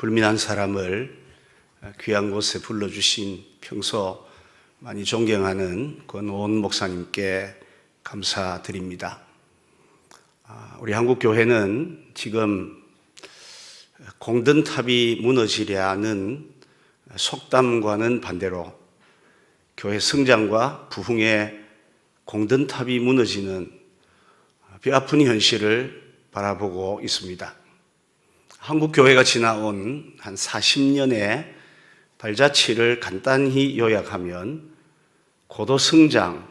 불민한 사람을 귀한 곳에 불러주신 평소 많이 존경하는 권오원 목사님께 감사드립니다. 우리 한국교회는 지금 공든탑이 무너지려는 속담과는 반대로 교회 성장과 부흥의 공든탑이 무너지는 뼈아픈 현실을 바라보고 있습니다. 한국교회가 지나온 한 40년의 발자취를 간단히 요약하면 고도 성장,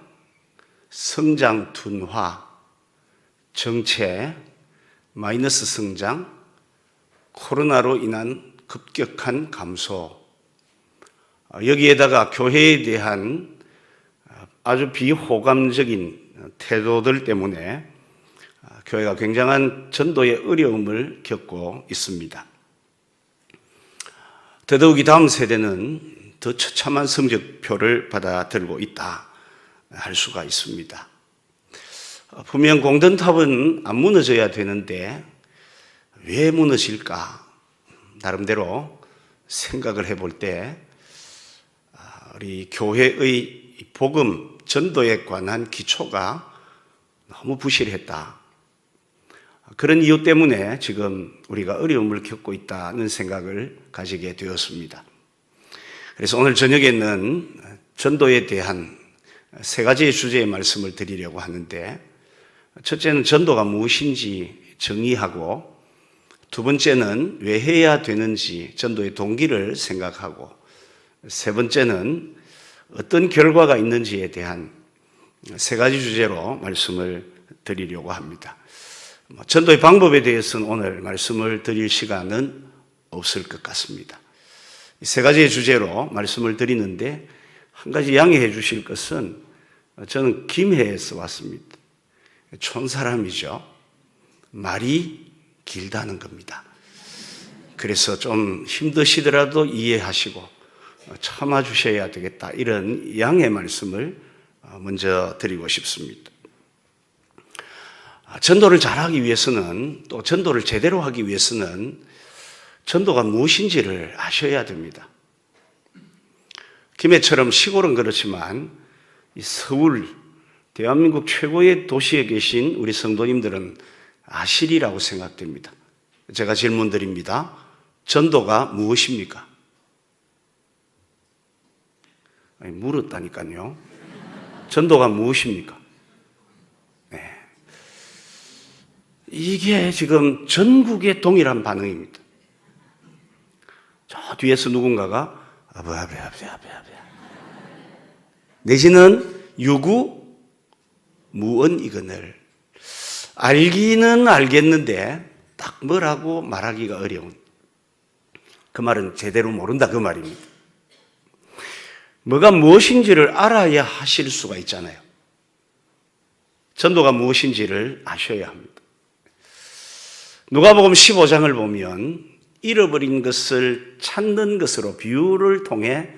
성장 둔화, 정체, 마이너스 성장, 코로나로 인한 급격한 감소, 여기에다가 교회에 대한 아주 비호감적인 태도들 때문에 교회가 굉장한 전도의 어려움을 겪고 있습니다. 더더욱이 다음 세대는 더 처참한 성적표를 받아들고 있다 할 수가 있습니다. 분명 공든탑은 안 무너져야 되는데 왜 무너질까? 나름대로 생각을 해볼 때 우리 교회의 복음, 전도에 관한 기초가 너무 부실했다. 그런 이유 때문에 지금 우리가 어려움을 겪고 있다는 생각을 가지게 되었습니다. 그래서 오늘 저녁에는 전도에 대한 세 가지의 주제의 말씀을 드리려고 하는데, 첫째는 전도가 무엇인지 정의하고, 두 번째는 왜 해야 되는지 전도의 동기를 생각하고, 세 번째는 어떤 결과가 있는지에 대한 세 가지 주제로 말씀을 드리려고 합니다. 전도의 방법에 대해서는 오늘 말씀을 드릴 시간은 없을 것 같습니다. 이 세 가지의 주제로 말씀을 드리는데 한 가지 양해해 주실 것은 저는 김해에서 왔습니다. 촌사람이죠. 말이 길다는 겁니다. 그래서 좀 힘드시더라도 이해하시고 참아주셔야 되겠다, 이런 양해 말씀을 먼저 드리고 싶습니다. 전도를 잘하기 위해서는, 또 전도를 제대로 하기 위해서는 전도가 무엇인지를 아셔야 됩니다. 김해처럼 시골은 그렇지만 이 서울, 대한민국 최고의 도시에 계신 우리 성도님들은 아시리라고 생각됩니다. 제가 질문 드립니다. 전도가 무엇입니까? 아니, 물었다니까요. 전도가 무엇입니까? 네. 이게 지금 전국의 동일한 반응입니다. 저 뒤에서 누군가가 내지는 유구 무언이거늘, 알기는 알겠는데 딱 뭐라고 말하기가 어려운, 그 말은 제대로 모른다 그 말입니다. 뭐가 무엇인지를 알아야 하실 수가 있잖아요. 전도가 무엇인지를 아셔야 합니다. 누가복음 15장을 보면 잃어버린 것을 찾는 것으로 비유를 통해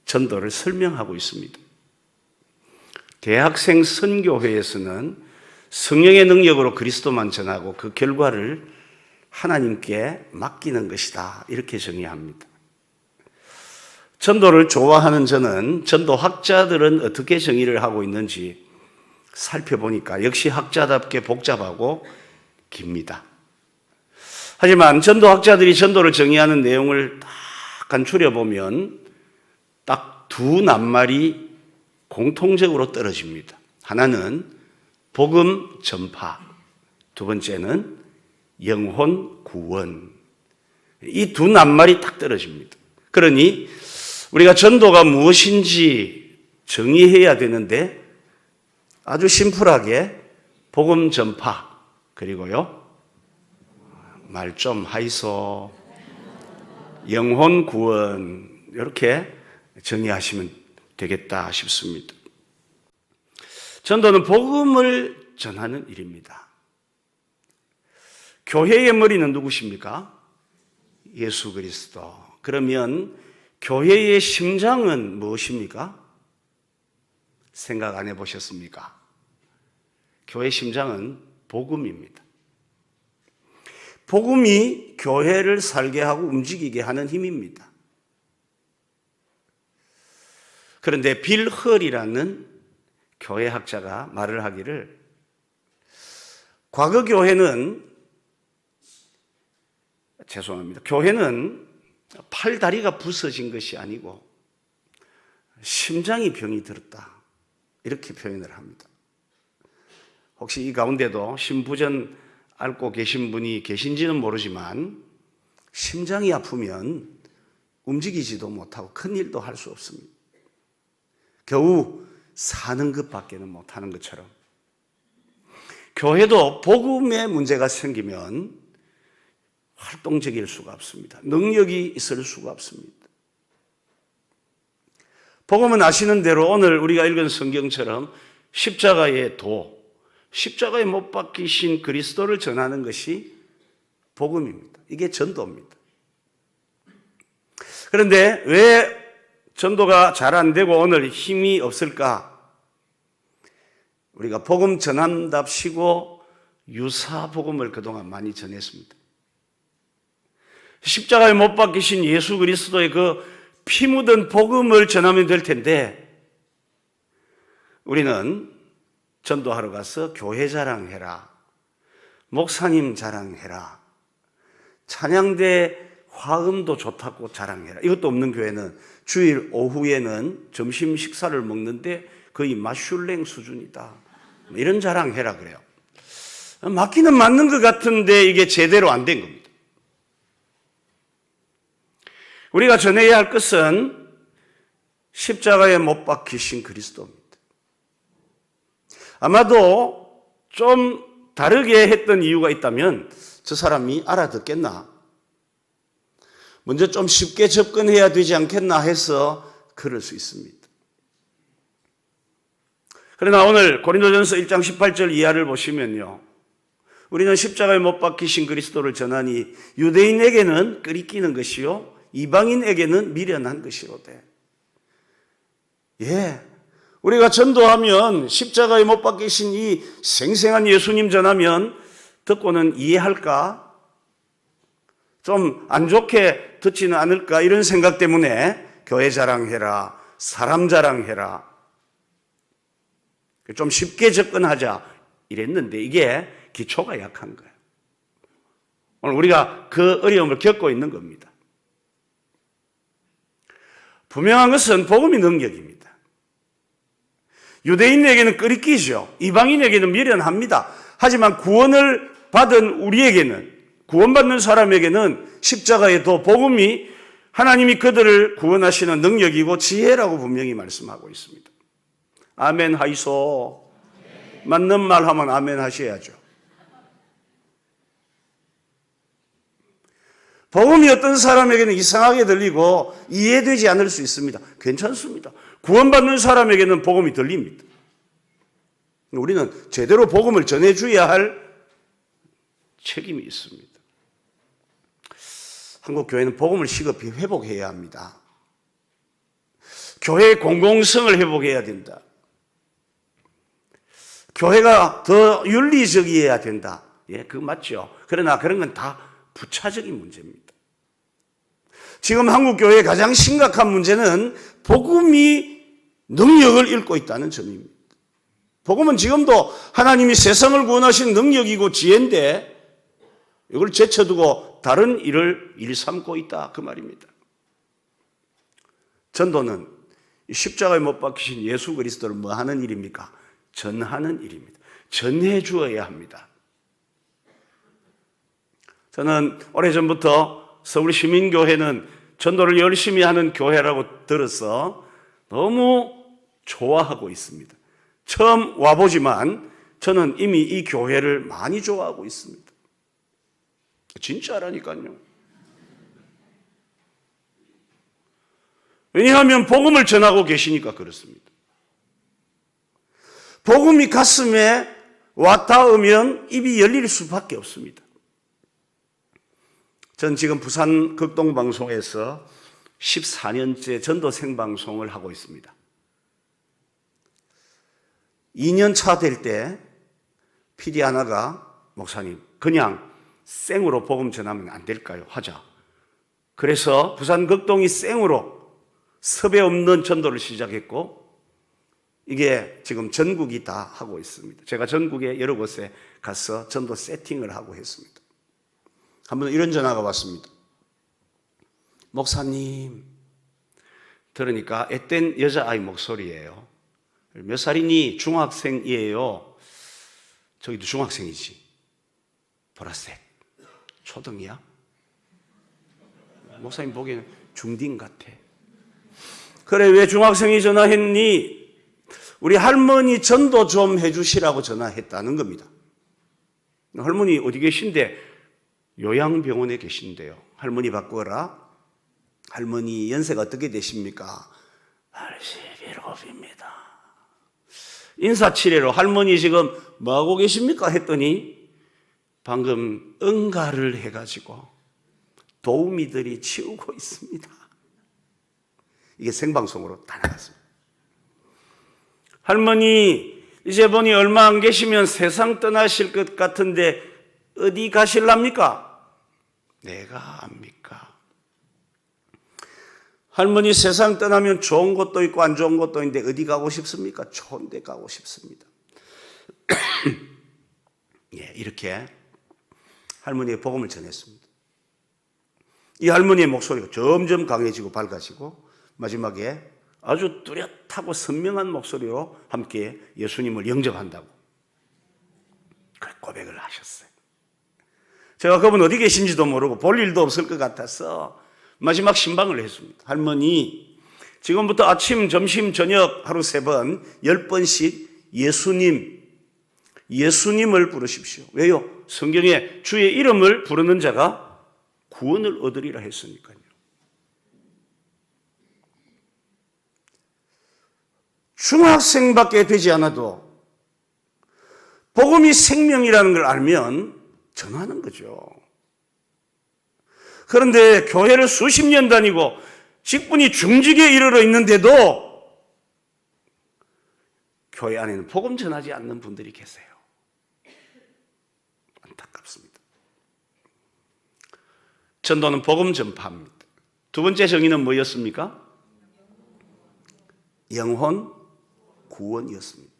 전도를 설명하고 있습니다. 대학생 선교회에서는 성령의 능력으로 그리스도만 전하고 그 결과를 하나님께 맡기는 것이다, 이렇게 정의합니다. 전도를 좋아하는 저는 전도학자들은 어떻게 정의를 하고 있는지 살펴보니까 역시 학자답게 복잡하고 깁니다. 하지만 전도학자들이 전도를 정의하는 내용을 딱 간추려보면 딱 두 낱말이 공통적으로 떨어집니다. 하나는 복음 전파, 두 번째는 영혼 구원. 이 두 낱말이 딱 떨어집니다. 그러니 우리가 전도가 무엇인지 정의해야 되는데 아주 심플하게 복음 전파, 그리고요 말 좀 하이소, 영혼 구원, 이렇게 정의하시면 되겠다 싶습니다. 전도는 복음을 전하는 일입니다. 교회의 머리는 누구십니까? 예수 그리스도. 그러면 교회의 심장은 무엇입니까? 생각 안 해보셨습니까? 교회의 심장은 복음입니다. 복음이 교회를 살게 하고 움직이게 하는 힘입니다. 그런데 빌 헐이라는 교회학자가 말을 하기를, 과거 교회는 팔다리가 부서진 것이 아니고 심장이 병이 들었다, 이렇게 표현을 합니다. 혹시 이 가운데도 심부전 앓고 계신 분이 계신지는 모르지만 심장이 아프면 움직이지도 못하고 큰 일도 할 수 없습니다. 겨우 사는 것밖에는 못하는 것처럼 교회도 복음의 문제가 생기면 활동적일 수가 없습니다. 능력이 있을 수가 없습니다. 복음은 아시는 대로 오늘 우리가 읽은 성경처럼 십자가의 도, 십자가에 못 박히신 그리스도를 전하는 것이 복음입니다. 이게 전도입니다. 그런데 왜 전도가 잘 안 되고 오늘 힘이 없을까? 우리가 복음 전한답시고 유사 복음을 그동안 많이 전했습니다. 십자가에 못 박히신 예수 그리스도의 그 피 묻은 복음을 전하면 될 텐데, 우리는 전도하러 가서 교회 자랑해라, 목사님 자랑해라, 찬양대 화음도 좋다고 자랑해라. 이것도 없는 교회는 주일 오후에는 점심 식사를 먹는데 거의 마슐랭 수준이다, 이런 자랑해라 그래요. 맞기는 맞는 것 같은데 이게 제대로 안 된 겁니다. 우리가 전해야 할 것은 십자가에 못 박히신 그리스도입니다. 아마도 좀 다르게 했던 이유가 있다면 저 사람이 알아듣겠나, 먼저 좀 쉽게 접근해야 되지 않겠나 해서 그럴 수 있습니다. 그러나 오늘 고린도전서 1장 18절 이하를 보시면요, 우리는 십자가에 못 박히신 그리스도를 전하니 유대인에게는 끄리끼는 것이요 이방인에게는 미련한 것이로되. 우리가 전도하면 십자가에 못 박히신 이 생생한 예수님 전하면 듣고는 이해할까? 좀 안 좋게 듣지는 않을까? 이런 생각 때문에 교회 자랑해라, 사람 자랑해라, 좀 쉽게 접근하자 이랬는데 이게 기초가 약한 거예요. 오늘 우리가 그 어려움을 겪고 있는 겁니다. 분명한 것은 복음이 능력입니다. 유대인에게는 끄리끼죠. 이방인에게는 미련합니다. 하지만 구원을 받은 우리에게는, 구원받는 사람에게는 십자가에도 복음이 하나님이 그들을 구원하시는 능력이고 지혜라고 분명히 말씀하고 있습니다. 아멘 하이소. 맞는 말 하면 아멘 하셔야죠. 복음이 어떤 사람에게는 이상하게 들리고 이해되지 않을 수 있습니다. 괜찮습니다. 구원받는 사람에게는 복음이 들립니다. 우리는 제대로 복음을 전해줘야 할 책임이 있습니다. 한국 교회는 복음을 시급히 회복해야 합니다. 교회의 공공성을 회복해야 된다. 교회가 더 윤리적이어야 된다. 그거 맞죠. 그러나 그런 건 다 부차적인 문제입니다. 지금 한국 교회의 가장 심각한 문제는 복음이 능력을 잃고 있다는 점입니다. 복음은 지금도 하나님이 세상을 구원하신 능력이고 지혜인데 이걸 제쳐두고 다른 일을 일삼고 있다, 그 말입니다. 전도는 십자가에 못 박히신 예수 그리스도를 뭐 하는 일입니까? 전하는 일입니다. 전해 주어야 합니다. 저는 오래전부터 서울시민교회는 전도를 열심히 하는 교회라고 들어서 너무 좋아하고 있습니다. 처음 와보지만 저는 이미 이 교회를 많이 좋아하고 있습니다. 진짜라니까요. 왜냐하면 복음을 전하고 계시니까 그렇습니다. 복음이 가슴에 와 닿으면 입이 열릴 수밖에 없습니다. 전 지금 부산 극동방송에서 14년째 전도 생방송을 하고 있습니다. 2년 차 될 때 PD 하나가 목사님 그냥 생으로 복음 전하면 안 될까요? 하자. 그래서 부산 극동이 생으로 섭외 없는 전도를 시작했고, 이게 지금 전국이 다 하고 있습니다. 제가 전국에 여러 곳에 가서 전도 세팅을 하고 했습니다. 한번 이런 전화가 왔습니다. 목사님, 들으니까 앳된 여자아이 목소리예요. 몇 살이니? 중학생이에요. 저기도 중학생이지. 보라색. 초등이야? 목사님 보기에는 중딩 같아. 그래, 왜 중학생이 전화했니? 우리 할머니 전도 좀 해주시라고 전화했다는 겁니다. 할머니 어디 계신데? 요양병원에 계신데요. 할머니 바꾸어라. 할머니 연세가 어떻게 되십니까? 87입니다. 인사치레로 할머니 지금 뭐하고 계십니까? 했더니 방금 응가를 해가지고 도우미들이 치우고 있습니다. 이게 생방송으로 다 나갔습니다. 할머니 이제 보니 얼마 안 계시면 세상 떠나실 것 같은데 어디 가실랍니까? 내가 압니까? 할머니 세상 떠나면 좋은 것도 있고 안 좋은 것도 있는데 어디 가고 싶습니까? 좋은 데 가고 싶습니다. 예, 이렇게 할머니의 복음을 전했습니다. 이 할머니의 목소리가 점점 강해지고 밝아지고 마지막에 아주 뚜렷하고 선명한 목소리로 함께 예수님을 영접한다고 그렇게 고백을 하셨어요. 제가 그분 어디 계신지도 모르고 볼 일도 없을 것 같아서 마지막 신방을 했습니다. 할머니, 지금부터 아침, 점심, 저녁 하루 3번, 10번씩 예수님을 부르십시오. 왜요? 성경에 주의 이름을 부르는 자가 구원을 얻으리라 했으니까요. 중학생밖에 되지 않아도 복음이 생명이라는 걸 알면 전하는 거죠. 그런데 교회를 수십 년 다니고 직분이 중직에 이르러 있는데도 교회 안에는 복음 전하지 않는 분들이 계세요. 안타깝습니다. 전도는 복음 전파입니다. 두 번째 정의는 뭐였습니까? 영혼 구원이었습니다.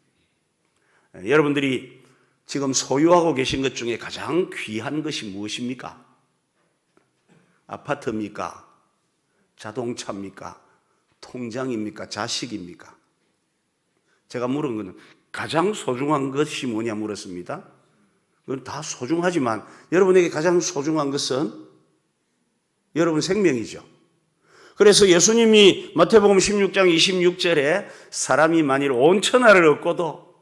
여러분들이 지금 소유하고 계신 것 중에 가장 귀한 것이 무엇입니까? 아파트입니까? 자동차입니까? 통장입니까? 자식입니까? 제가 물은 것은 가장 소중한 것이 뭐냐 물었습니다. 그건 다 소중하지만 여러분에게 가장 소중한 것은 여러분 생명이죠. 그래서 예수님이 마태복음 16장 26절에 사람이 만일 온 천하를 얻고도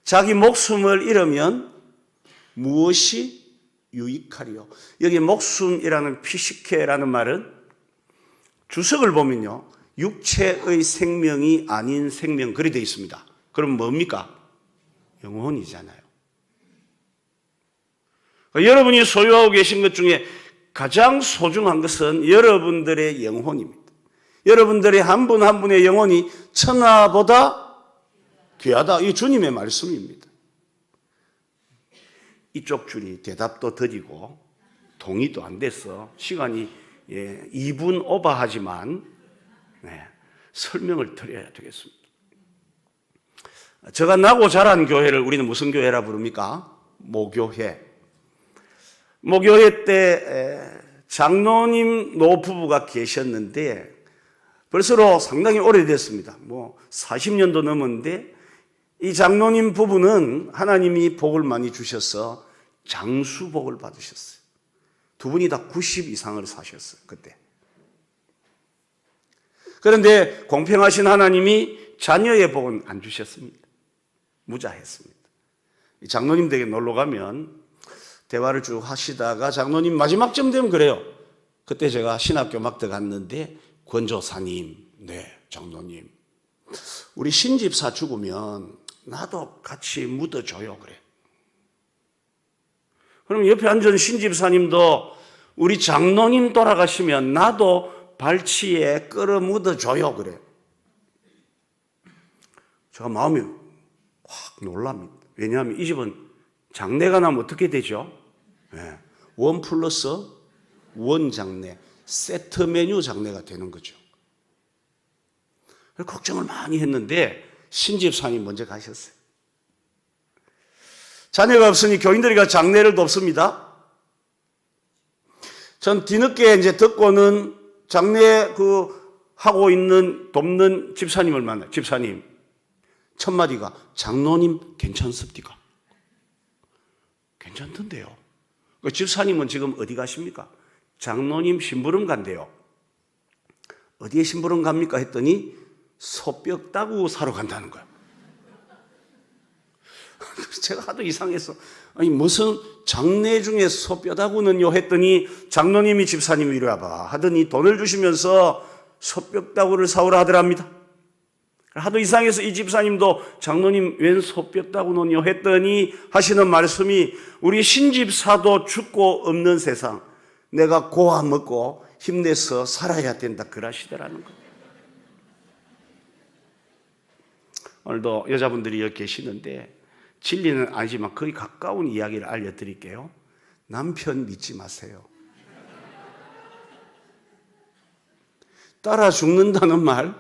자기 목숨을 잃으면 무엇이 유익하리요? 여기 목숨이라는 피시케라는 말은 주석을 보면요, 육체의 생명이 아닌 생명 그리 되어 있습니다. 그럼 뭡니까? 영혼이잖아요. 여러분이 소유하고 계신 것 중에 가장 소중한 것은 여러분들의 영혼입니다. 여러분들의 한 분 한 분의 영혼이 천하보다 귀하다. 이 주님의 말씀입니다. 이쪽 줄이 대답도 드리고 동의도 안 돼서 시간이 2분 오버하지만 설명을 드려야 되겠습니다. 제가 나고 자란 교회를 우리는 무슨 교회라 부릅니까? 모교회. 모교회 때 장로님 노부부가 계셨는데 벌써 상당히 오래됐습니다. 40년도 넘었는데 이 장로님 부부는 하나님이 복을 많이 주셔서 장수복을 받으셨어요. 두 분이 다 90 이상을 사셨어요, 그때. 그런데 공평하신 하나님이 자녀의 복은 안 주셨습니다. 무자했습니다. 이 장로님 댁에 놀러 가면 대화를 쭉 하시다가 장로님 마지막쯤 되면 그래요. 그때 제가 신학교 막 들어갔는데 권조사님, 네, 장로님, 우리 신집사 죽으면 나도 같이 묻어줘요, 그래. 그럼 옆에 앉은 신집사님도 우리 장로님 돌아가시면 나도 발치에 끌어 묻어줘요, 그래. 제가 마음이 확 놀랍니다. 왜냐하면 이 집은 장례가 나면 어떻게 되죠? 네. 원 플러스 원 장례, 세트 메뉴 장례가 되는 거죠. 걱정을 많이 했는데 신집사님 먼저 가셨어요. 자녀가 없으니 교인들이가 장례를 돕습니다. 전 뒤늦게 이제 듣고는 장례 하고 있는 돕는 집사님을 만나요. 집사님, 첫 마디가 장로님 괜찮습니까? 괜찮던데요. 그 집사님은 지금 어디 가십니까? 장로님 심부름 간대요. 어디에 심부름 갑니까? 했더니 소뼈 따구 사러 간다는 거예요. 제가 하도 이상해서 아니 무슨 장례 중에 소뼈 따구는요 했더니 장로님이 집사님이 이리 와봐 하더니 돈을 주시면서 소뼈 따구를 사오라 하더랍니다. 하도 이상해서 이 집사님도 장로님 웬 소뼈 따구는요 했더니 하시는 말씀이 우리 신집사도 죽고 없는 세상 내가 고아 먹고 힘내서 살아야 된다 그러시더라는 거예요. 오늘도 여자분들이 여기 계시는데 진리는 아니지만 거의 가까운 이야기를 알려드릴게요. 남편 믿지 마세요. 따라 죽는다는 말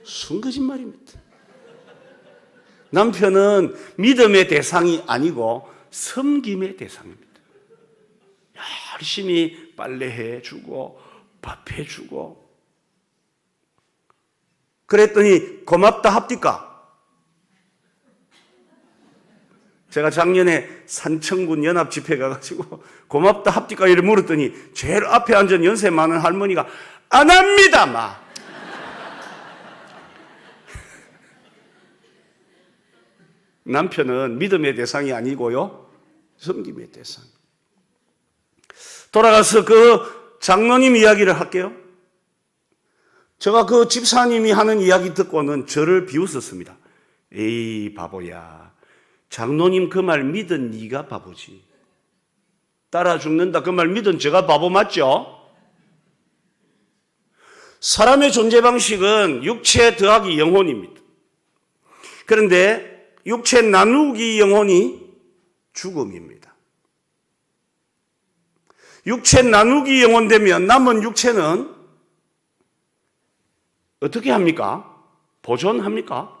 순거짓말입니다. 남편은 믿음의 대상이 아니고 섬김의 대상입니다. 열심히 빨래해 주고 밥해 주고 그랬더니 고맙다 합니까? 제가 작년에 산청군 연합 집회 가가지고 고맙다 합니까? 이렇게 물었더니 제일 앞에 앉은 연세 많은 할머니가 안 합니다 마. 남편은 믿음의 대상이 아니고요 섬김의 대상. 돌아가서 그 장로님 이야기를 할게요. 제가 그 집사님이 하는 이야기 듣고는 저를 비웃었습니다. 에이 바보야, 장로님 그 말 믿은 네가 바보지. 따라 죽는다 그 말 믿은 제가 바보 맞죠? 사람의 존재 방식은 육체 더하기 영혼입니다. 그런데 육체 나누기 영혼이 죽음입니다. 육체 나누기 영혼 되면 남은 육체는 어떻게 합니까? 보존합니까?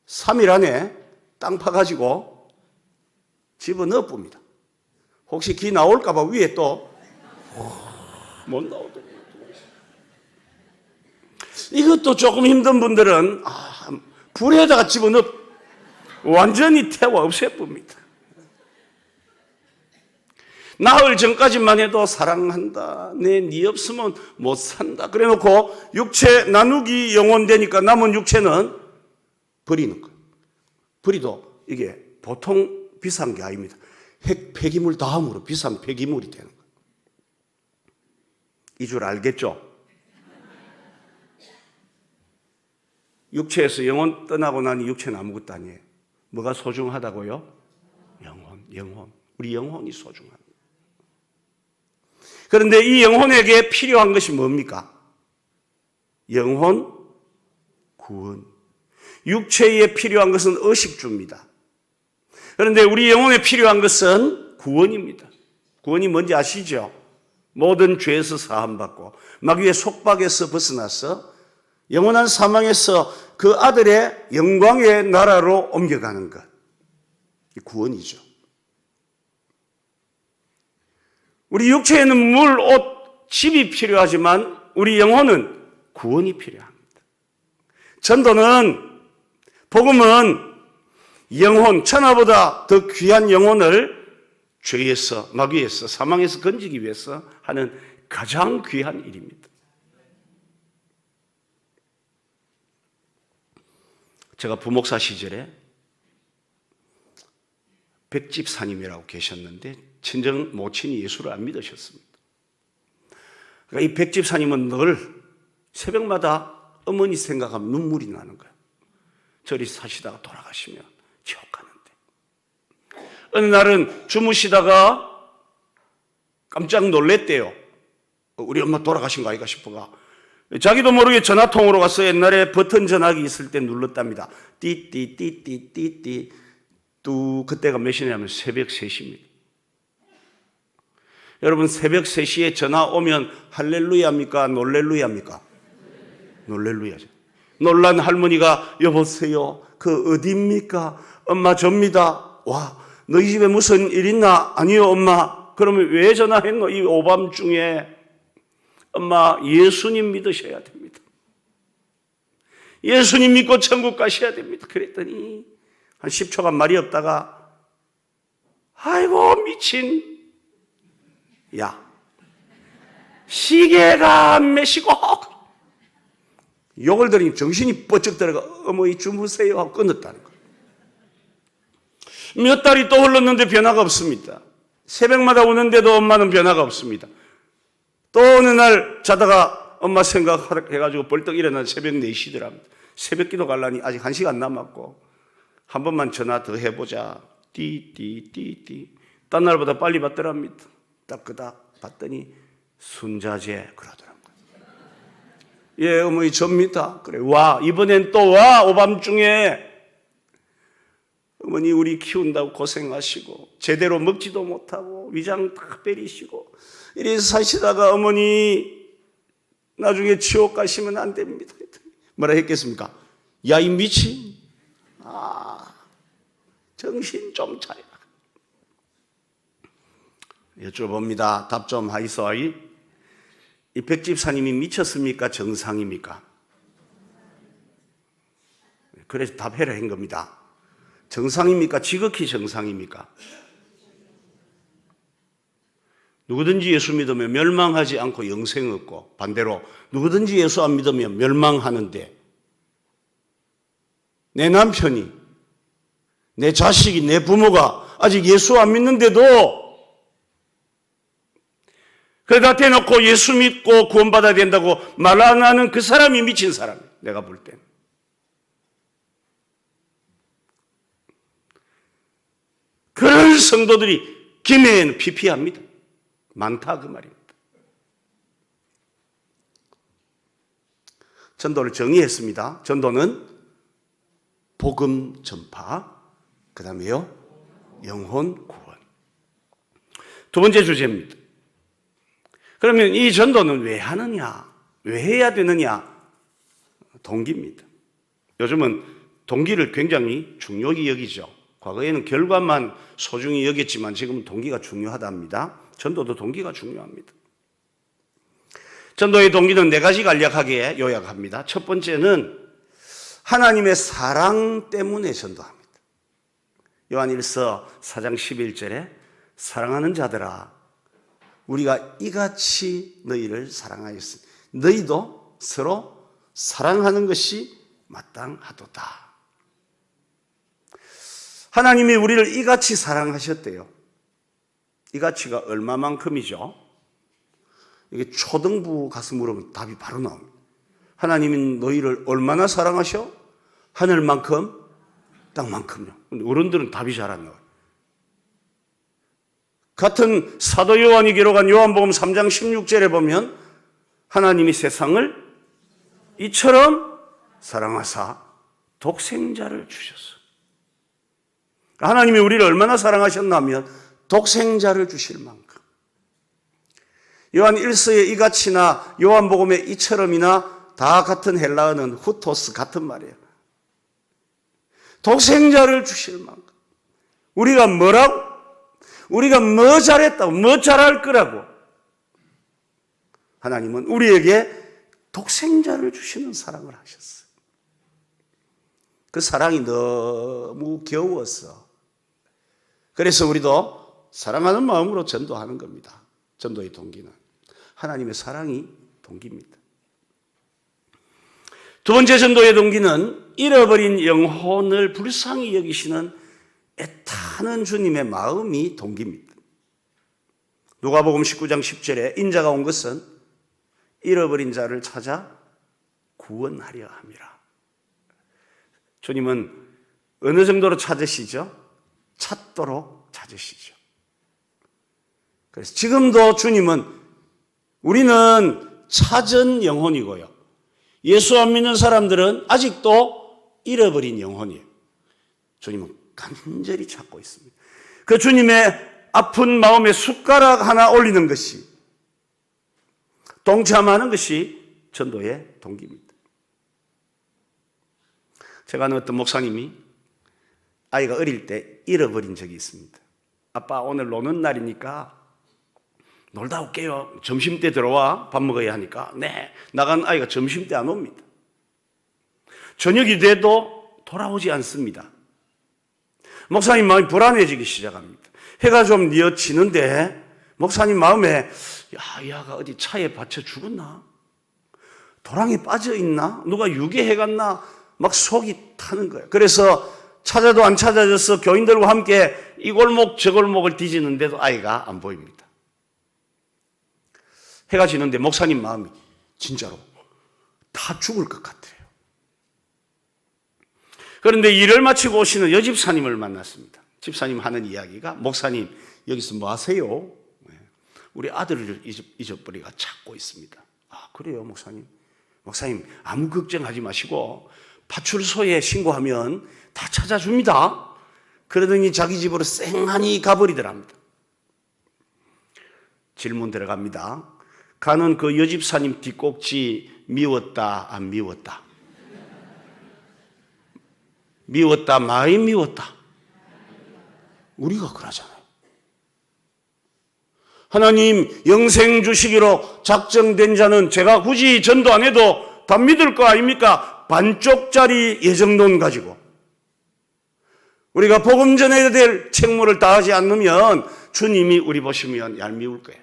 3일 안에 땅 파가지고 집어넣어 봅니다. 혹시 기 나올까봐 위에 또 못 나오더라고요. 이것도 조금 힘든 분들은 불에다가 집어넣어 완전히 태워 없애봅니다. 나흘 전까지만 해도 사랑한다, 네 없으면 못 산다 그래놓고 육체 나누기 영혼 되니까 남은 육체는 버리는 거예요. 버리도 이게 보통 비싼 게 아닙니다. 폐기물 다음으로 비싼 폐기물이 되는 거예요. 이 줄 알겠죠? 육체에서 영혼 떠나고 나니 육체는 아무것도 아니에요. 뭐가 소중하다고요? 영혼. 우리 영혼이 소중합니다. 그런데 이 영혼에게 필요한 것이 뭡니까? 영혼 구원. 육체에 필요한 것은 의식주입니다. 그런데 우리 영혼에 필요한 것은 구원입니다. 구원이 뭔지 아시죠? 모든 죄에서 사함받고 마귀의 속박에서 벗어나서 영원한 사망에서 그 아들의 영광의 나라로 옮겨가는 것. 이 구원이죠. 우리 육체에는 물, 옷, 집이 필요하지만 우리 영혼은 구원이 필요합니다. 전도는, 복음은 영혼, 천하보다 더 귀한 영혼을 죄에서, 마귀에서, 사망에서 건지기 위해서 하는 가장 귀한 일입니다. 제가 부목사 시절에 백집사님이라고 계셨는데 친정 모친이 예수를 안 믿으셨습니다. 그러니까 이 백집사님은 늘 새벽마다 어머니 생각하면 눈물이 나는 거예요. 저리 사시다가 돌아가시면 지옥 가는데. 어느 날은 주무시다가 깜짝 놀랬대요. 우리 엄마 돌아가신 거 아닌가 싶어가. 자기도 모르게 전화통으로 가서 옛날에 버튼 전화기 있을 때 눌렀답니다. 띠띠띠띠띠띠 뚜. 그때가 몇 시냐면 새벽 3시입니다. 여러분 새벽 3시에 전화 오면 할렐루야입니까? 놀렐루야입니까? 놀렐루야죠. 놀란 할머니가 여보세요. 그 어디입니까? 엄마 접니다. 와, 너희 집에 무슨 일 있나? 아니요 엄마. 그러면 왜 전화했노? 이 오밤중에. 엄마 예수님 믿으셔야 됩니다. 예수님 믿고 천국 가셔야 됩니다. 그랬더니 한 10초간 말이 없다가 아이고 미친 야 시계가 안 매시고 욕을 들으니 정신이 뻗쩍 들어가 어머니 주무세요 하고 끊었다는 거예요. 몇 달이 또 흘렀는데 변화가 없습니다. 새벽마다 오는데도 엄마는 변화가 없습니다. 또 어느 날 자다가 엄마 생각해가지고 벌떡 일어나 새벽 4시더랍니다. 새벽 기도 가려니 아직 1시간 남았고 한 번만 전화 더 해보자. 띠띠띠띠. 딴 날보다 빨리 받더랍니다. 따끄닥 봤더니 순자제 그러더라고요. 예, 어머니 접니다. 그래, 와, 이번엔 또 와, 오밤중에. 어머니 우리 키운다고 고생하시고 제대로 먹지도 못하고 위장 다 베리시고 이래서 사시다가 어머니 나중에 지옥 가시면 안 됩니다. 뭐라 했겠습니까? 야, 이 미친. 정신 좀 차려. 여쭤봅니다. 답 좀 하이소이. 이 백집사님이 미쳤습니까? 정상입니까? 그래서 답해라 한 겁니다. 정상입니까? 지극히 정상입니까? 누구든지 예수 믿으면 멸망하지 않고 영생 얻고 반대로 누구든지 예수 안 믿으면 멸망하는데 내 남편이 내 자식이 내 부모가 아직 예수 안 믿는데도 그러다 대놓고 예수 믿고 구원받아야 된다고 말 안 하는 그 사람이 미친 사람이에요. 내가 볼 땐. 그런 성도들이 김해에는 피피합니다. 많다 그 말입니다. 전도를 정의했습니다. 전도는 복음 전파, 그 다음에요 영혼 구원. 두 번째 주제입니다. 그러면 이 전도는 왜 하느냐? 왜 해야 되느냐? 동기입니다. 요즘은 동기를 굉장히 중요히 여기죠. 과거에는 결과만 소중히 여겼지만 지금은 동기가 중요하답니다. 전도도 동기가 중요합니다. 전도의 동기는 4가지 간략하게 요약합니다. 첫 번째는 하나님의 사랑 때문에 전도합니다. 요한일서 4장 11절에 사랑하는 자들아 우리가 이같이 너희를 사랑하였으니 너희도 서로 사랑하는 것이 마땅하도다. 하나님이 우리를 이같이 사랑하셨대요. 이같이가 얼마만큼이죠? 이게 초등부 가서 물으면 답이 바로 나옵니다. 하나님은 너희를 얼마나 사랑하셔? 하늘만큼, 땅만큼요. 근데 어른들은 답이 잘 안 나와요. 같은 사도 요한이 기록한 요한복음 3장 16절에 보면 하나님이 세상을 이처럼 사랑하사 독생자를 주셨어요. 하나님이 우리를 얼마나 사랑하셨나 하면 독생자를 주실 만큼. 요한 1서의 이같이나 요한복음의 이처럼이나 다 같은 헬라어는 후토스 같은 말이에요. 독생자를 주실 만큼. 우리가 뭐라고? 우리가 뭐 잘했다고, 뭐 잘할 거라고. 하나님은 우리에게 독생자를 주시는 사랑을 하셨어요. 그 사랑이 너무 겨웠어. 그래서 우리도 사랑하는 마음으로 전도하는 겁니다. 전도의 동기는. 하나님의 사랑이 동기입니다. 두 번째 전도의 동기는 잃어버린 영혼을 불쌍히 여기시는 애타는 주님의 마음이 동기입니다. 누가복음 19장 10절에 인자가 온 것은 잃어버린 자를 찾아 구원하려 함이라. 주님은 어느 정도로 찾으시죠? 찾도록 찾으시죠. 그래서 지금도 주님은 우리는 찾은 영혼이고요. 예수 안 믿는 사람들은 아직도 잃어버린 영혼이에요. 주님은 간절히 찾고 있습니다. 그 주님의 아픈 마음에 숟가락 하나 올리는 것이, 동참하는 것이 전도의 동기입니다. 제가 아는 어떤 목사님이 아이가 어릴 때 잃어버린 적이 있습니다. 아빠 오늘 노는 날이니까 놀다 올게요. 점심때 들어와. 밥 먹어야 하니까. 네. 나간 아이가 점심때 안 옵니다. 저녁이 돼도 돌아오지 않습니다. 목사님 마음이 불안해지기 시작합니다. 해가 좀 뉘어지는데 목사님 마음에 이 아가 어디 차에 받쳐 죽었나? 도랑에 빠져 있나? 누가 유괴해 갔나? 막 속이 타는 거예요. 그래서 찾아도 안 찾아져서 교인들과 함께 이 골목 저 골목을 뒤지는데도 아이가 안 보입니다. 해가 지는데 목사님 마음이 진짜로 다 죽을 것 같아요. 그런데 일을 마치고 오시는 여집사님을 만났습니다. 집사님 하는 이야기가, 목사님 여기서 뭐 하세요? 우리 아들을 잊어버리가 찾고 있습니다. 아 그래요 목사님? 목사님 아무 걱정하지 마시고 파출소에 신고하면 다 찾아줍니다. 그러더니 자기 집으로 쌩하니 가버리더랍니다. 질문 들어갑니다. 가는 그 여집사님 뒷꼭지 미웠다 안 미웠다? 미웠다 많이 미웠다? 우리가 그러잖아요. 하나님 영생 주시기로 작정된 자는 제가 굳이 전도 안 해도 다 믿을 거 아닙니까? 반쪽짜리 예정론 가지고 우리가 복음 전해야 될 책무를 다하지 않으면 주님이 우리 보시면 얄미울 거예요.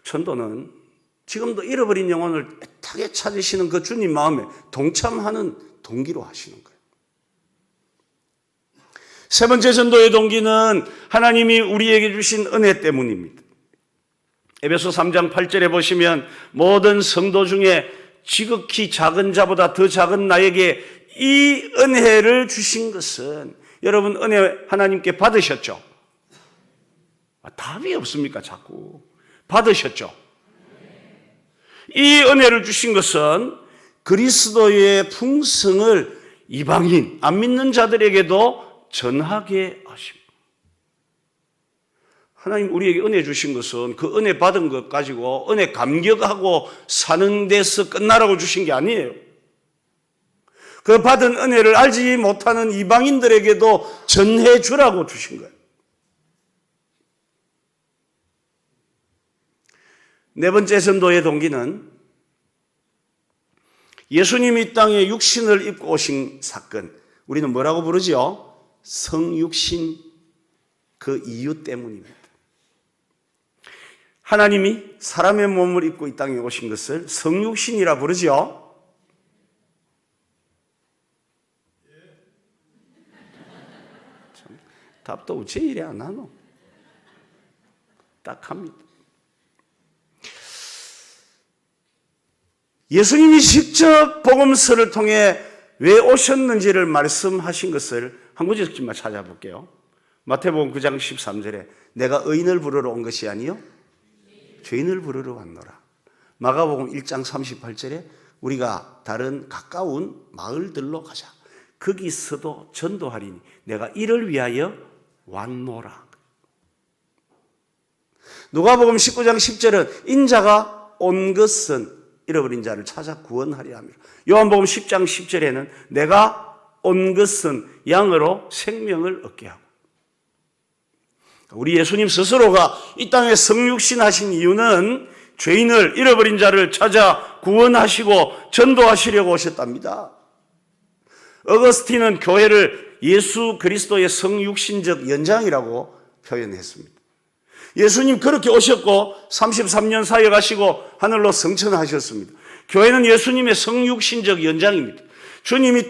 전도는 지금도 잃어버린 영혼을 애타게 찾으시는 그 주님 마음에 동참하는 동기로 하시는 거예요. 세 번째 전도의 동기는 하나님이 우리에게 주신 은혜 때문입니다. 에베소 3장 8절에 보시면 모든 성도 중에 지극히 작은 자보다 더 작은 나에게 이 은혜를 주신 것은, 여러분 은혜 하나님께 받으셨죠? 답이 없습니까 자꾸? 받으셨죠? 이 은혜를 주신 것은 그리스도의 풍성을 이방인, 안 믿는 자들에게도 전하게 하십니다. 하나님 우리에게 은혜 주신 것은 그 은혜 받은 것 가지고 은혜 감격하고 사는 데서 끝나라고 주신 게 아니에요. 그 받은 은혜를 알지 못하는 이방인들에게도 전해 주라고 주신 거예요. 네 번째 전도의 동기는 예수님이 이 땅에 육신을 입고 오신 사건, 우리는 뭐라고 부르죠? 성육신, 그 이유 때문입니다. 하나님이 사람의 몸을 입고 이 땅에 오신 것을 성육신이라 부르죠. 참, 답도 어째 이래 안 하노? 딱 합니다. 예수님이 직접 복음서를 통해 왜 오셨는지를 말씀하신 것을 한 구절씩만 찾아볼게요. 마태복음 9장 13절에 내가 의인을 부르러 온 것이 아니요 죄인을 부르러 왔노라. 마가복음 1장 38절에 우리가 다른 가까운 마을들로 가자. 거기서도 전도하리니 내가 이를 위하여 왔노라. 누가복음 19장 10절은 인자가 온 것은 잃어버린 자를 찾아 구원하려 함이라. 요한복음 10장 10절에는 내가 온 것은 양으로 생명을 얻게 하고. 우리 예수님 스스로가 이 땅에 성육신하신 이유는 죄인을, 잃어버린 자를 찾아 구원하시고 전도하시려고 오셨답니다. 어거스틴은 교회를 예수 그리스도의 성육신적 연장이라고 표현했습니다. 예수님 그렇게 오셨고 33년 사역하시고 하늘로 승천하셨습니다. 교회는 예수님의 성육신적 연장입니다. 주님이 이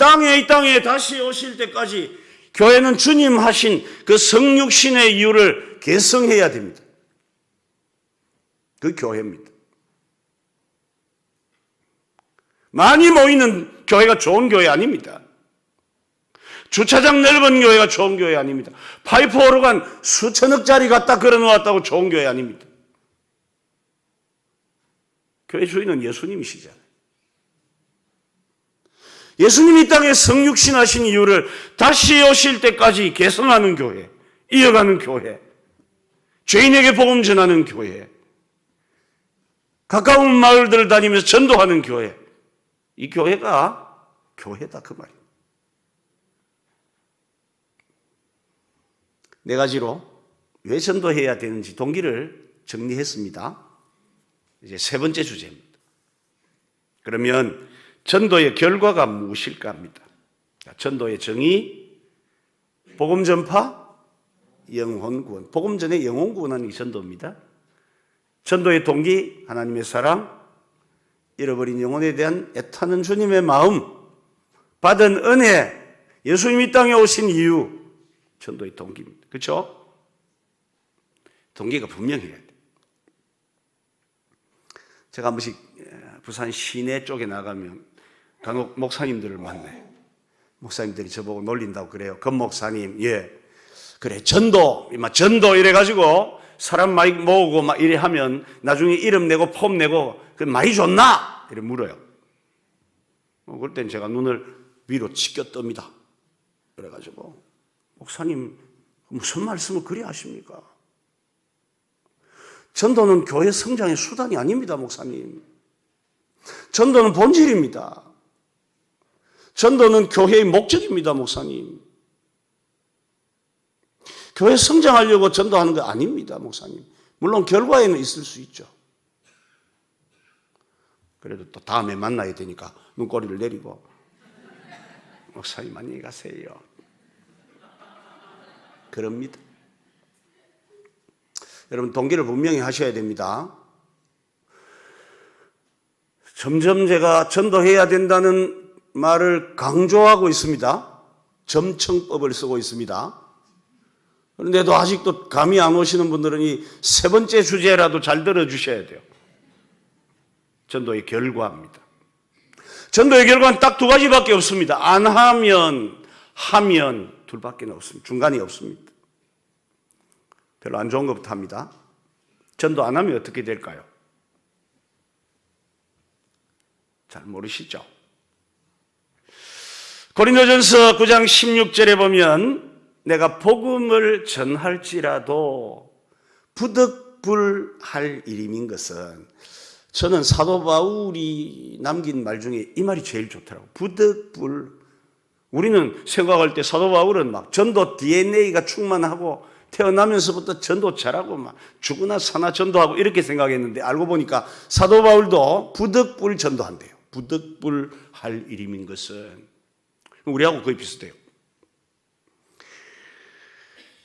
땅에 다시 오실 때까지 교회는 주님 하신 그 성육신의 이유를 계승해야 됩니다. 그 교회입니다. 많이 모이는 교회가 좋은 교회 아닙니다. 주차장 넓은 교회가 좋은 교회 아닙니다. 파이프 오르간 수천억짜리 갖다 걸어놓았다고 좋은 교회 아닙니다. 교회 주인은 예수님이시잖아요. 예수님이 땅에 성육신하신 이유를 다시 오실 때까지 개성하는 교회, 이어가는 교회, 죄인에게 복음 전하는 교회, 가까운 마을들을 다니면서 전도하는 교회, 이 교회가 교회다 그 말이에요. 네 가지로 왜 전도해야 되는지 동기를 정리했습니다. 이제 세 번째 주제입니다. 그러면 전도의 결과가 무엇일까 합니다. 전도의 정의, 복음 전파, 영혼 구원. 복음 전에 영혼 구원하는 게 전도입니다. 전도의 동기, 하나님의 사랑, 잃어버린 영혼에 대한 애타는 주님의 마음, 받은 은혜, 예수님이 땅에 오신 이유, 전도의 동기입니다. 그렇죠? 동기가 분명해야 돼요. 제가 한 번씩 부산 시내 쪽에 나가면 간혹 목사님들을 만나요. 목사님들이 저보고 놀린다고 그래요. 건 목사님, 예. 그래, 전도 이래가지고 사람 많이 모으고 막 이래 하면 나중에 이름 내고 폼 내고 그 많이 줬나? 이래 물어요. 그럴 땐 제가 눈을 위로 치켜 뜹니다. 그래가지고 목사님 무슨 말씀을 그리 하십니까? 전도는 교회 성장의 수단이 아닙니다, 목사님. 전도는 본질입니다. 전도는 교회의 목적입니다, 목사님. 교회 성장하려고 전도하는 거 아닙니다, 목사님. 물론 결과에는 있을 수 있죠. 그래도 또 다음에 만나야 되니까 눈꼬리를 내리고 목사님 안녕히 가세요. 그럽니다. 여러분 동기를 분명히 하셔야 됩니다. 점점 제가 전도해야 된다는 말을 강조하고 있습니다. 점청법을 쓰고 있습니다. 그런데도 아직도 감이 안 오시는 분들은 이 세 번째 주제라도 잘 들어주셔야 돼요. 전도의 결과입니다. 전도의 결과는 딱 두 가지밖에 없습니다. 안 하면 둘밖에 없습니다. 중간이 없습니다. 별로 안 좋은 것부터 합니다. 전도 안 하면 어떻게 될까요? 잘 모르시죠? 고린도전서 9장 16절에 보면 내가 복음을 전할지라도 부득불할 일임인 것은, 저는 사도 바울이 남긴 말 중에 이 말이 제일 좋더라고요. 부득불. 우리는 생각할 때 사도 바울은 막 전도 DNA가 충만하고 태어나면서부터 전도 잘하고 막 죽으나 사나 전도하고 이렇게 생각했는데 알고 보니까 사도 바울도 부득불 전도한대요. 부득불할 일임인 것은. 우리하고 거의 비슷해요.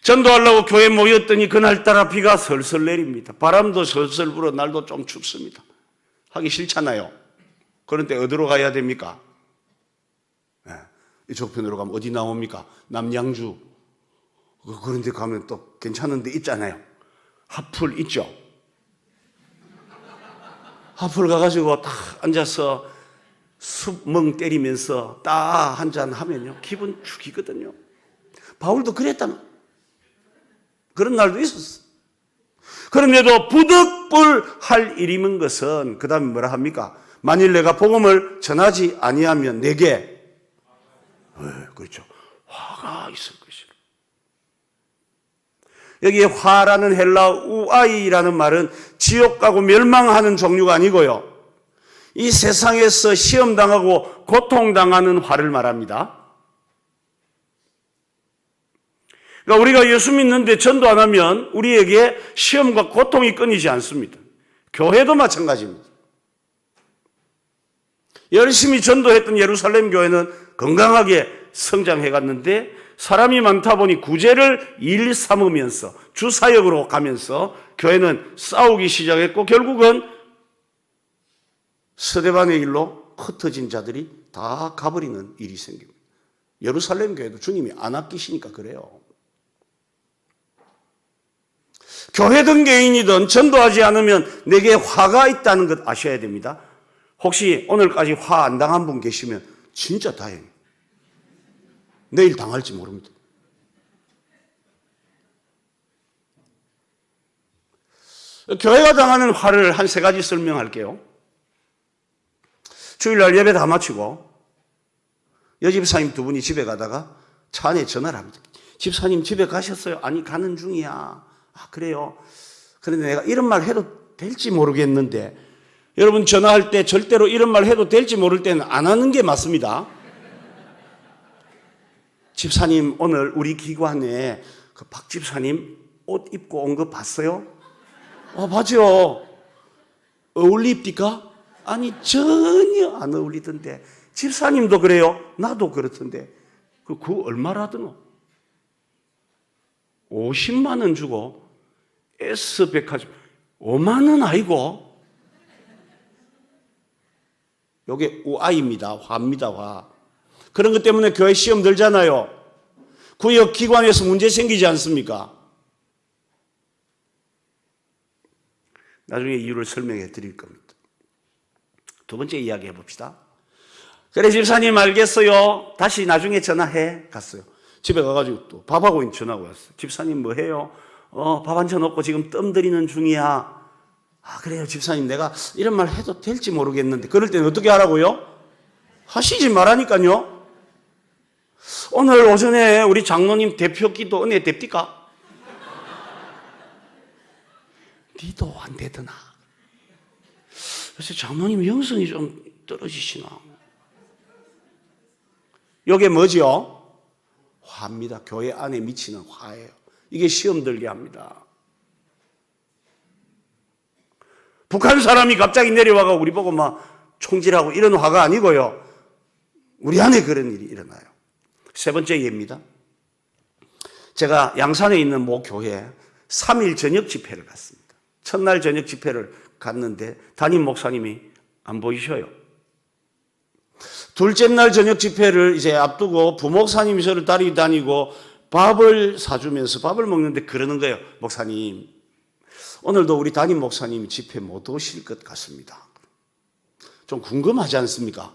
전도하려고 교회에 모였더니 그날따라 비가 설설 내립니다. 바람도 설설 불어 날도 좀 춥습니다. 하기 싫잖아요. 그런데 어디로 가야 됩니까? 이쪽 편으로 가면 어디 나옵니까? 남양주. 그런데 가면 또 괜찮은 데 있잖아요. 하풀 있죠? 하풀 가가지고 딱 앉아서 숲멍 때리면서 딱 한잔 하면요. 기분 죽이거든요. 바울도 그랬다면. 그런 날도 있었어. 그런데도 부득불할 일임인 것은 그 다음에 뭐라 합니까? 만일 내가 복음을 전하지 아니하면 내게 그렇죠. 화가 있을 것이라. 여기에 화라는 헬라어 우아이라는 말은 지옥 가고 멸망하는 종류가 아니고요. 이 세상에서 시험당하고 고통당하는 화를 말합니다. 그러니까 우리가 예수 믿는데 전도 안 하면 우리에게 시험과 고통이 끊이지 않습니다. 교회도 마찬가지입니다. 열심히 전도했던 예루살렘 교회는 건강하게 성장해 갔는데 사람이 많다 보니 구제를 일 삼으면서 주사역으로 가면서 교회는 싸우기 시작했고 결국은 스데반의 일로 흩어진 자들이 다 가버리는 일이 생깁니다. 예루살렘 교회도 주님이 안 아끼시니까 그래요. 교회든 개인이든 전도하지 않으면 내게 화가 있다는 것 아셔야 됩니다. 혹시 오늘까지 화 안 당한 분 계시면 진짜 다행이에요. 내일 당할지 모릅니다. 교회가 당하는 화를 한 세 가지 설명할게요. 주일날 예배 다 마치고 여집사님 두 분이 집에 가다가 차 안에 전화를 합니다. 집사님 집에 가셨어요? 아니 가는 중이야. 아 그래요? 그런데 내가 이런 말 해도 될지 모르겠는데, 여러분 전화할 때 절대로 이런 말 해도 될지 모를 때는 안 하는 게 맞습니다. 집사님 오늘 우리 기관에 그 박 집사님 옷 입고 온 거 봤어요? 봤죠. 어울립니까? 아니 전혀 안 어울리던데. 집사님도 그래요? 나도 그렇던데. 그거 얼마라더노? 50만 원 주고 S백화점 5만 원 아니고? 요게 우아입니다. 화입니다. 화. 그런 것 때문에 교회 시험 들잖아요. 구역 기관에서 문제 생기지 않습니까? 나중에 이유를 설명해 드릴 겁니다. 두 번째 이야기 해봅시다. 그래 집사님 알겠어요. 다시 나중에 전화해. 갔어요. 집에 가가지고 또 밥하고 있는 전화가 왔어요. 집사님 뭐 해요? 밥 한 잔 먹고 지금 뜸 들이는 중이야. 아 그래요 집사님 내가 이런 말 해도 될지 모르겠는데. 그럴 때는 어떻게 하라고요? 하시지 말라니까요. 오늘 오전에 우리 장로님 대표 기도 은혜 됩니까? 니도 안 되더나. 그래서 장로님 영성이 좀 떨어지시나. 이게 뭐죠? 화입니다. 교회 안에 미치는 화예요. 이게 시험 들게 합니다. 북한 사람이 갑자기 내려와가 우리 보고 막 총질하고 이런 화가 아니고요. 우리 안에 그런 일이 일어나요. 세 번째 예입니다. 제가 양산에 있는 모 교회에 3일 저녁 집회를 갔습니다. 첫날 저녁 집회를 갔는데 담임 목사님이 안 보이셔요. 둘째 날 저녁 집회를 이제 앞두고 부목사님이 저를 따리 다니고 밥을 사주면서 밥을 먹는데 그러는 거예요. 목사님, 오늘도 우리 담임 목사님이 집회 못 오실 것 같습니다. 좀 궁금하지 않습니까?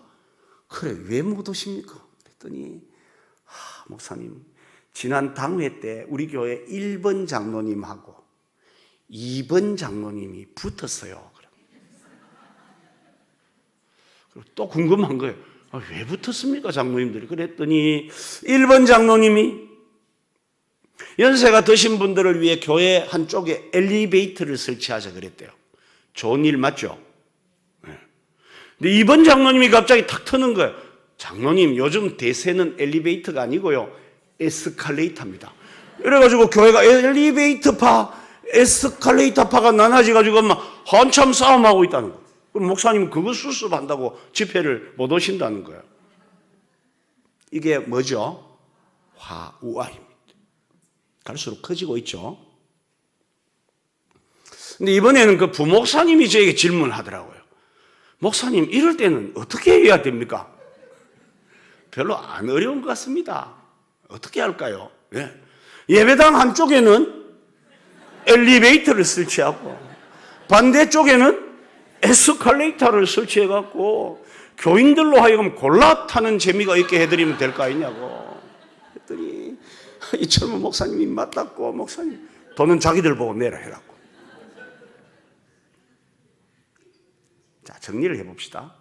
그래, 왜 못 오십니까? 그랬더니 목사님, 지난 당회 때 우리 교회 1번 장로님하고 2번 장로님이 붙었어요. 그리고 또 궁금한 거예요. 왜 붙었습니까, 장로님들이? 그랬더니 1번 장로님이 연세가 드신 분들을 위해 교회 한쪽에 엘리베이터를 설치하자 그랬대요. 좋은 일 맞죠? 네. 근데 2번 장로님이 갑자기 탁 트는 거예요. 장로님, 요즘 대세는 엘리베이터가 아니고요, 에스컬레이터입니다. 이래가지고 교회가 엘리베이터파, 에스컬레이터파가 나눠져가지고 막 한참 싸움하고 있다는 거예요. 그럼 목사님은 그거 수습한다고 집회를 못 오신다는 거예요. 이게 뭐죠? 화우아입니다. 갈수록 커지고 있죠. 근데 이번에는 그 부목사님이 저에게 질문을 하더라고요. 목사님, 이럴 때는 어떻게 해야 됩니까? 별로 안 어려운 것 같습니다. 어떻게 할까요? 예. 예배당 한쪽에는 엘리베이터를 설치하고 반대쪽에는 에스컬레이터를 설치해갖고 교인들로 하여금 골라 타는 재미가 있게 해드리면 될 거 아니냐고. 그랬더니 이 젊은 목사님이 맞다고, 목사님 돈은 자기들 보고 내라 해라고. 자, 정리를 해봅시다.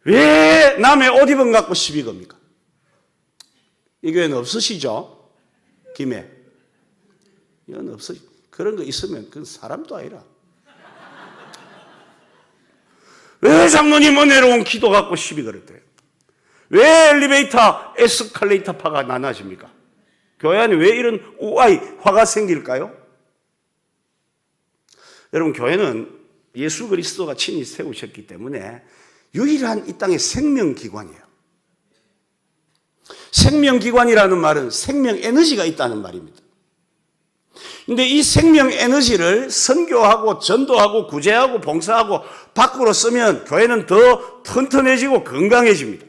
왜 남의 옷 입은 갖고 시비 겁니까? 이 교회는 없으시죠? 김해. 이건 없으시. 그런 거 있으면 그건 사람도 아니라. 왜 장로님 은혜로운 기도 갖고 시비 걸었대요? 왜 엘리베이터, 에스컬레이터파가 나눠집니까? 교회 안에 왜 이런 우아이, 화가 생길까요? 여러분, 교회는 예수 그리스도가 친히 세우셨기 때문에 유일한 이 땅의 생명기관이에요. 생명기관이라는 말은 생명 에너지가 있다는 말입니다. 근데 이 생명 에너지를 선교하고 전도하고 구제하고 봉사하고 밖으로 쓰면 교회는 더 튼튼해지고 건강해집니다.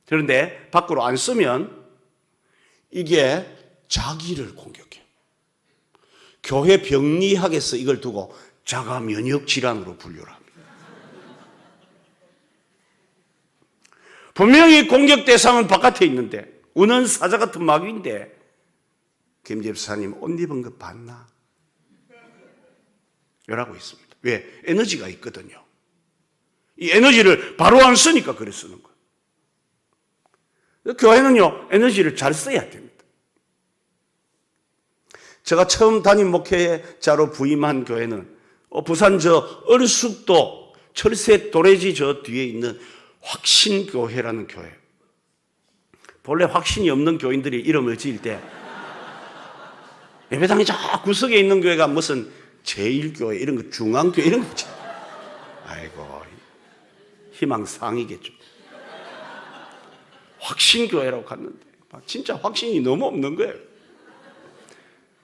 그런데 밖으로 안 쓰면 이게 자기를 공격해요. 교회 병리학에서 이걸 두고 자가 면역 질환으로 분류를 합니다. 분명히 공격 대상은 바깥에 있는데 우는 사자 같은 마귀인데 김 집사님 옷 입은 거 봤나? 이러고 있습니다. 왜? 에너지가 있거든요. 이 에너지를 바로 안 쓰니까 그래 쓰는 거예요. 교회는요, 에너지를 잘 써야 됩니다. 제가 처음 담임 목회자로 부임한 교회는 부산 저 얼숙도 철새 도래지 저 뒤에 있는 확신교회라는 교회. 본래 확신이 없는 교인들이 이름을 지을 때 예배당이 저 구석에 있는 교회가 무슨 제1교회 이런 거, 중앙교회 이런 거지. 아이고, 희망상이겠죠. 확신교회라고 갔는데 진짜 확신이 너무 없는 거예요.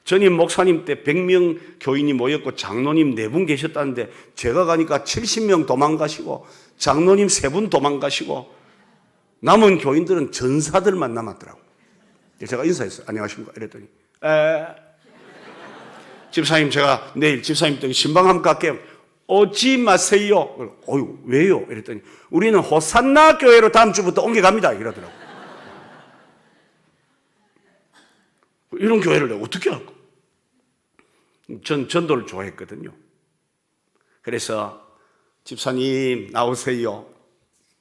전임 목사님 때 100명 교인이 모였고 장로님 4분 계셨다는데 제가 가니까 70명 도망가시고 장로님 3분 도망가시고 남은 교인들은 전사들만 남았더라고요. 제가 인사했어요. 안녕하십니까? 이랬더니 집사님, 제가 내일 집사님 댁에 신방 한번 갈게요. 오지 마세요. 어유, 왜요? 이랬더니 우리는 호산나 교회로 다음 주부터 옮겨갑니다. 이러더라고요. 이런 교회를 내가 어떻게 할까? 전 전도를 좋아했거든요. 그래서 집사님 나오세요.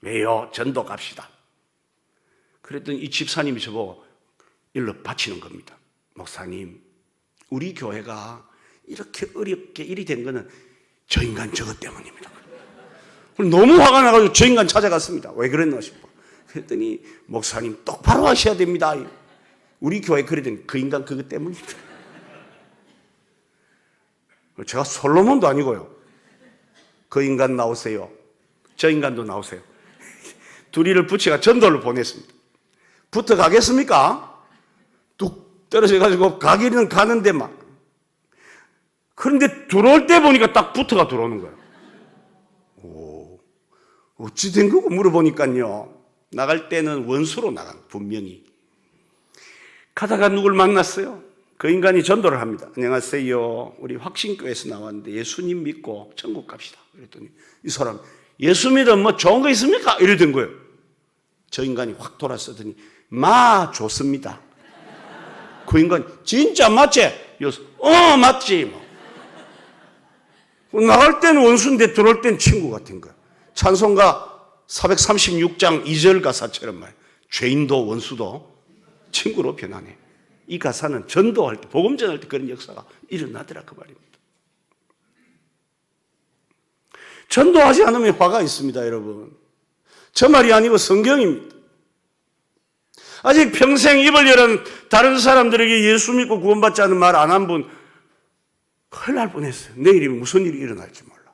왜요? 전도 갑시다. 그랬더니 이 집사님이 저보고 일러 바치는 겁니다. 목사님, 우리 교회가 이렇게 어렵게 일이 된 거는 저 인간 저것 때문입니다. 너무 화가 나가지고 저 인간 찾아갔습니다. 왜 그랬나 싶어. 그랬더니 목사님 똑바로 하셔야 됩니다. 우리 교회 그러더니 그 인간 그것 때문입니다. 제가 솔로몬도 아니고요. 그 인간 나오세요. 저 인간도 나오세요. 둘이를 부치가 전도를 보냈습니다. 붙어 가겠습니까? 뚝 떨어져가지고 가기는 가는데 막. 그런데 들어올 때 보니까 딱 붙어가 들어오는 거예요. 오, 어찌 된 거고 물어보니까요. 나갈 때는 원수로 나간, 분명히. 가다가 누굴 만났어요. 그 인간이 전도를 합니다. 안녕하세요. 우리 확신교회에서 나왔는데 예수님 믿고 천국 갑시다. 그랬더니 이 사람, 예수 믿으면 뭐 좋은 거 있습니까? 이러던 거예요. 저 인간이 확 돌아서더니 좋습니다. 그 인간 진짜 맞지? 맞지. 나갈 때는 원수인데 들어올 때는 친구 같은 거야. 찬송가 436장 2절 가사처럼 말이야. 죄인도 원수도 친구로 변하네. 이 가사는 전도할 때, 복음 전할 때 그런 역사가 일어나더라 그 말입니다. 전도하지 않으면 화가 있습니다, 여러분. 저 말이 아니고 성경입니다. 아직 평생 입을 열은 다른 사람들에게 예수 믿고 구원받지 않은 말 안 한 분 큰일 날 뻔했어요. 내일이 무슨 일이 일어날지 몰라.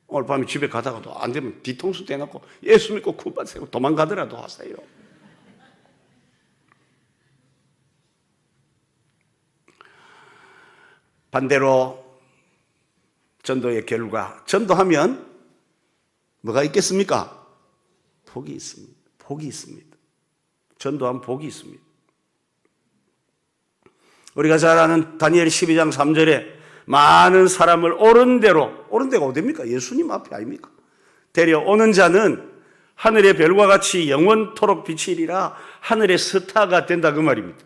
오늘 밤에 집에 가다가도 안 되면 뒤통수 대놓고 예수 믿고 구원받으세요. 도망가더라도 하세요. 반대로 전도의 결과, 전도하면 뭐가 있겠습니까? 복이 있습니다. 복이 있습니다. 전도하면 복이 있습니다. 우리가 잘 아는 다니엘 12장 3절에 많은 사람을 옳은 데가 어디입니까? 예수님 앞에 아닙니까? 데려오는 자는 하늘의 별과 같이 영원토록 비치리라 하늘의 스타가 된다 그 말입니다.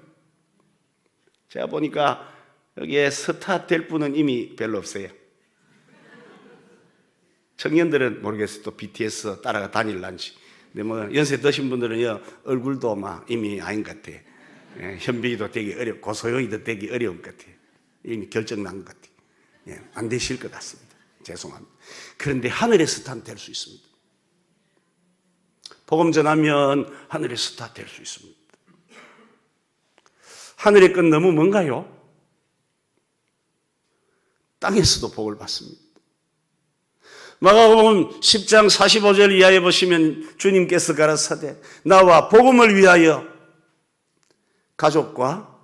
제가 보니까 여기에 스타 될 분은 이미 별로 없어요. 청년들은 모르겠어요. 또 BTS 따라가 다닐란지. 근데 뭐 연세 드신 분들은 얼굴도 막 이미 아닌 것 같아. 현빈이도 되기 어렵고 고소영이도 되기 어려운 것 같아. 이미 결정 난 것 같아. 안 되실 것 같습니다. 죄송합니다. 그런데 하늘의 스타는 될 수 있습니다. 복음 전하면 하늘의 스타 될 수 있습니다. 하늘의 건 너무 뭔가요? 땅에서도 복을 받습니다. 마가복음 10장 45절 이하에 보시면 주님께서 가라사대 나와 복음을 위하여 가족과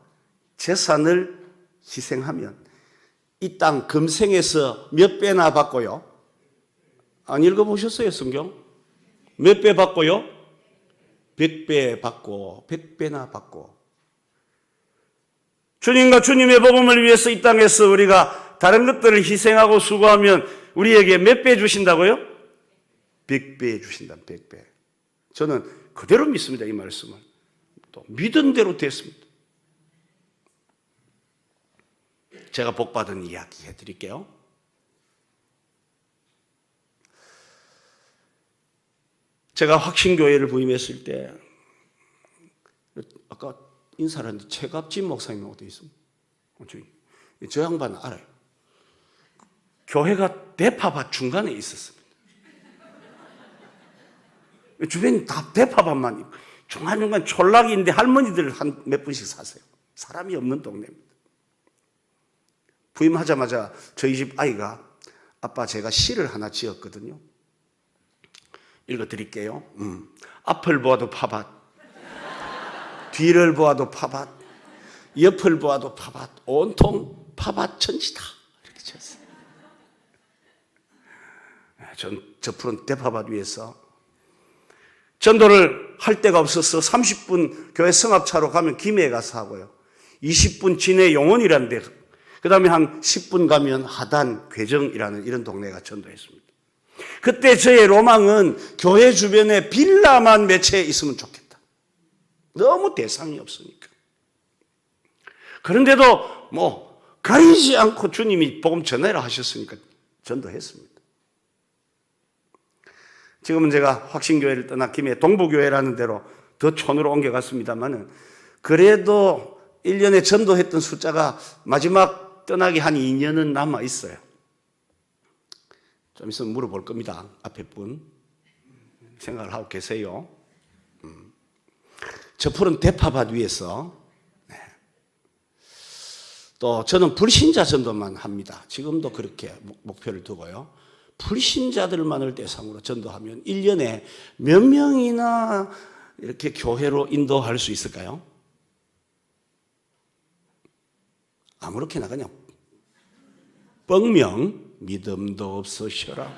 재산을 희생하면 이 땅 금생에서 몇 배나 받고요? 안 읽어보셨어요, 성경? 몇 배 받고요? 100배 받고 100배나 받고. 주님과 주님의 복음을 위해서 이 땅에서 우리가 다른 것들을 희생하고 수고하면 우리에게 몇 배 주신다고요? 100배 주신다, 100배. 저는 그대로 믿습니다, 이 말씀을. 또 믿은 대로 됐습니다. 제가 복받은 이야기 해드릴게요. 제가 확신교회를 부임했을 때 인사를 하는데 최갑진 목사님이 어디 있습니까? 저 양반은 알아요. 교회가 대파밭 중간에 있었습니다. 주변이 다 대파밭만 있고 중간중간 촌락인데 할머니들 한 몇 분씩 사세요. 사람이 없는 동네입니다. 부임하자마자 저희 집 아이가 아빠 제가 시를 하나 지었거든요. 읽어드릴게요. 앞을 보아도 파밭, 뒤를 보아도 파밭, 옆을 보아도 파밭, 온통 파밭 천지다. 이렇게 지었어요. 전 저 푸른 대파밭 위에서 전도를 할 데가 없어서 30분 교회 성합차로 가면 김해에 가서 하고요. 20분 진해 용원이라는 데, 그 다음에 한 10분 가면 하단, 괴정이라는 이런 동네가 전도했습니다. 그때 저의 로망은 교회 주변에 빌라만 몇 채 있으면 좋겠다. 너무 대상이 없으니까. 그런데도 가리지 않고 주님이 복음 전해라 하셨으니까 전도했습니다. 지금은 제가 확신교회를 떠나 김해 동부교회라는 데로 더 촌으로 옮겨갔습니다만은 그래도 1년에 전도했던 숫자가 마지막 떠나기 한 2년은 남아 있어요. 좀 있으면 물어볼 겁니다. 앞에 분 생각을 하고 계세요. 저 푸른 대파밭 위에서 또 저는 불신자 전도만 합니다. 지금도 그렇게 목표를 두고요. 불신자들만을 대상으로 전도하면 1년에 몇 명이나 이렇게 교회로 인도할 수 있을까요? 아무렇게나 그냥 뻥명 믿음도 없으셔라.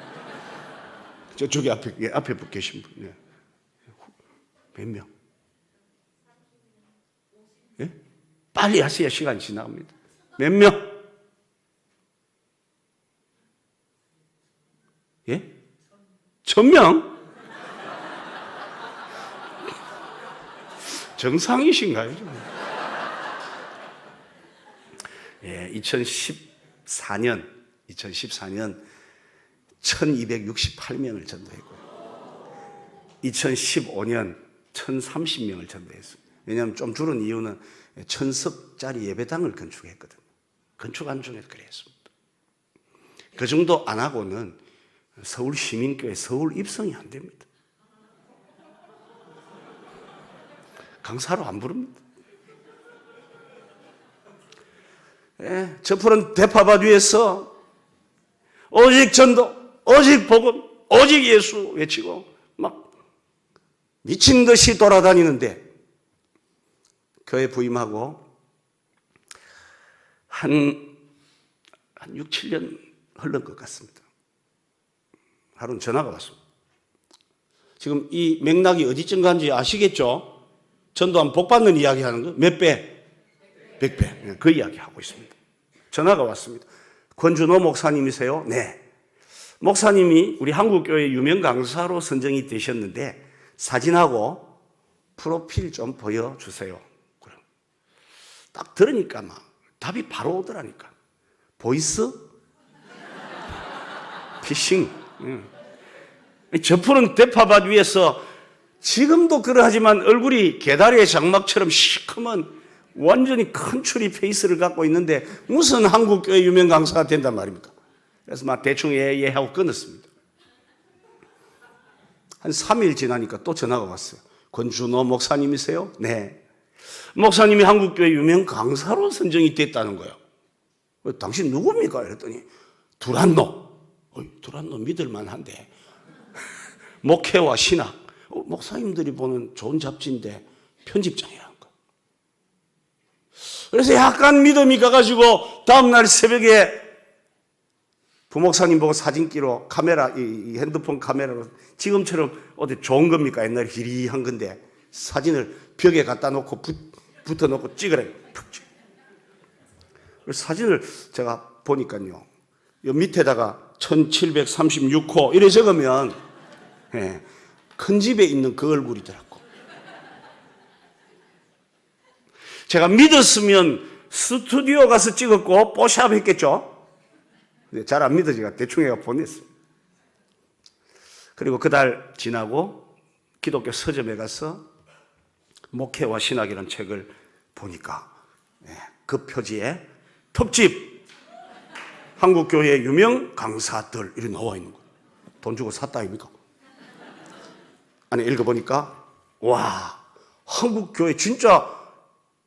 저쪽에 앞에 계신 분. 몇 명? 예? 빨리 하셔야 시간이 지나갑니다. 몇 명? 예? 1000명? 정상이신가요? 예, 2014년 1268명을 전도했고요. 2015년 1030명을 전도했습니다. 왜냐하면 좀 줄은 이유는 1000석짜리 예배당을 건축했거든요. 건축한 중에 그랬습니다. 그 정도 안 하고는 서울시민교회 서울 입성이 안 됩니다. 강사로 안 부릅니다. 예, 저 푸른 대파밭 위에서 오직 전도, 오직 복음, 오직 예수 외치고 막 미친 듯이 돌아다니는데 교회 부임하고 한 6, 7년 흘른 것 같습니다. 하루는 전화가 왔습니다. 지금 이 맥락이 어디쯤 간지 아시겠죠? 전도하면 복 받는 이야기 하는 거 몇 배? 100배. 그 이야기 하고 있습니다. 전화가 왔습니다. 권준호 목사님이세요? 네. 목사님이 우리 한국교회 유명 강사로 선정이 되셨는데 사진하고 프로필 좀 보여주세요. 그럼 딱 들으니까 막 답이 바로 오더라니까. 보이스? 피싱. 저 푸른 대파밭 위에서 지금도 그러하지만 얼굴이 개다리의 장막처럼 시커먼 완전히 큰 추리 페이스를 갖고 있는데 무슨 한국교회 유명 강사가 된단 말입니까? 그래서 막 대충 예 하고 끊었습니다. 한 3일 지나니까 또 전화가 왔어요. 권준호 목사님이세요? 네. 목사님이 한국교회 유명 강사로 선정이 됐다는 거예요. 당신 누굽니까? 이랬더니 두란노. 두란노 믿을만한데 목회와 신학 목사님들이 보는 좋은 잡지인데 편집장이라는 거. 그래서 약간 믿음이 가가지고 다음날 새벽에 부목사님 보고 사진기로 카메라 이 핸드폰 카메라로 지금처럼 어디 좋은 겁니까? 옛날에 희리한 건데 사진을 벽에 갖다 놓고 붙어놓고 찍으래. 사진을 제가 보니까요. 이 밑에다가 1736호 이래 적으면 큰 집에 있는 그 얼굴이더라고. 제가 믿었으면 스튜디오 가서 찍었고 뽀샵 했겠죠. 잘 안 믿어지가 대충 해가 보냈어요. 그리고 그달 지나고 기독교 서점에 가서 목회와 신학이라는 책을 보니까 그 표지에 특집 한국교회 유명 강사들 이렇게 나와 있는 거예요. 돈 주고 샀다 아닙니까? 안에 읽어보니까 와, 한국교회 진짜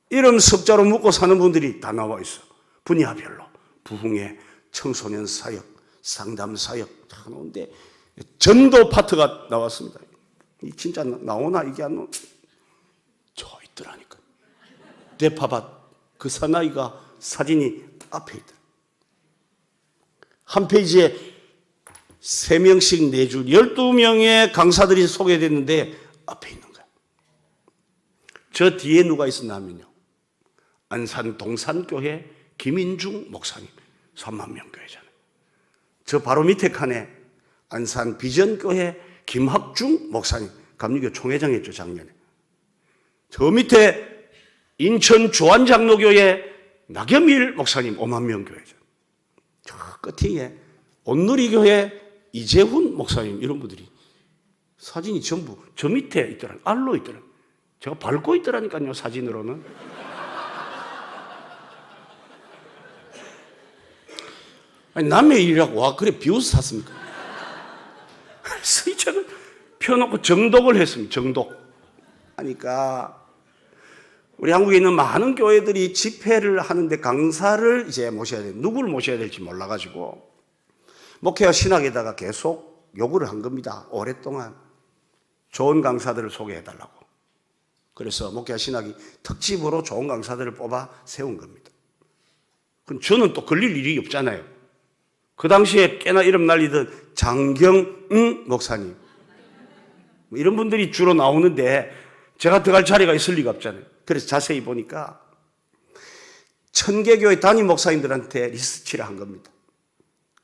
이름 석자로 묶고 사는 분들이 다 나와 있어. 분야별로 부흥회, 청소년 사역, 상담 사역 다 나오는데 전도 파트가 나왔습니다. 이 진짜 나오나 이게 안 나오나? 저 있더라니까. 대파밭 그 사나이가 사진이 앞에 있더라. 한 페이지에 3명씩 4줄 12명의 강사들이 소개됐는데 앞에 있는 거야. 저 뒤에 누가 있었나 하면요, 안산 동산교회 김인중 목사님, 3만 명 교회잖아요. 저 바로 밑에 칸에 안산 비전교회 김학중 목사님, 감리교 총회장 했죠 작년에. 저 밑에 인천 조안장로교회 나겸일 목사님 5만 명 교회죠. 저 끝에 온누리교회 이재훈 목사님 이런 분들이 사진이 전부 저 밑에 있더라고요. 알로 있더라고요. 제가 밟고 있더라니까요 사진으로는. 아니 남의 일이라고 와 그래 비웃어 샀습니까? 그래서 저는 펴놓고 정독을 했습니다. 정독 하니까 우리 한국에 있는 많은 교회들이 집회를 하는데 강사를 이제 모셔야 돼. 누구를 모셔야 될지 몰라가지고 목회와 신학에다가 계속 요구를 한 겁니다. 오랫동안 좋은 강사들을 소개해달라고. 그래서 목회와 신학이 특집으로 좋은 강사들을 뽑아 세운 겁니다. 그럼 저는 또 걸릴 일이 없잖아요. 그 당시에 꽤나 이름 날리던 장경응 목사님 이런 분들이 주로 나오는데 제가 들어갈 자리가 있을 리가 없잖아요. 그래서 자세히 보니까 천계교회 담임 목사님들한테 리스트를 한 겁니다.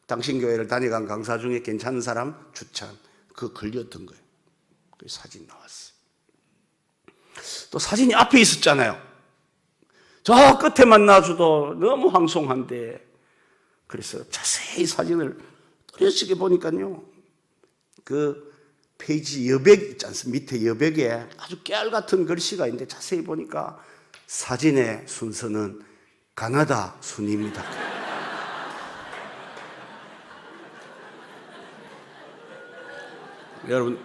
당신 교회를 다녀간 강사 중에 괜찮은 사람 추천. 그거 걸렸던 거예요. 그 사진 나왔어요. 또 사진이 앞에 있었잖아요. 저 끝에만 놔줘도 너무 황송한데 그래서 자세히 사진을 또렷하게 보니까요, 그 페이지 여백 있지 않습니까? 밑에 여백에 아주 깨알 같은 글씨가 있는데 자세히 보니까 사진의 순서는 가나다 순입니다. 여러분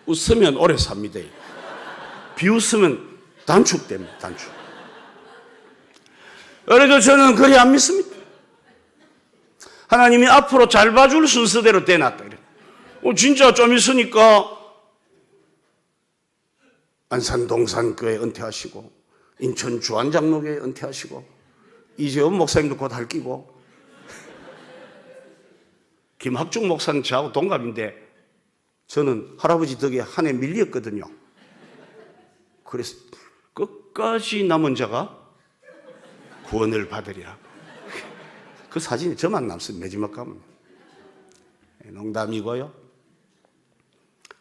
웃으면 오래 삽니다. 비웃으면 단축됩니다. 단축. 그래도 저는 그리 안 믿습니다. 하나님이 앞으로 잘 봐줄 순서대로 떼놨다. 진짜 좀 있으니까 안산 동산교회 은퇴하시고 인천 주안장로교회 은퇴하시고 이재훈 목사님도 곧 할끼고 김학중 목사님 저하고 동갑인데 저는 할아버지 덕에 한 해 밀렸거든요. 그래서 끝까지 남은 자가 구원을 받으리라. 그 사진이 저만 남습니다. 마지막 가면. 농담이고요.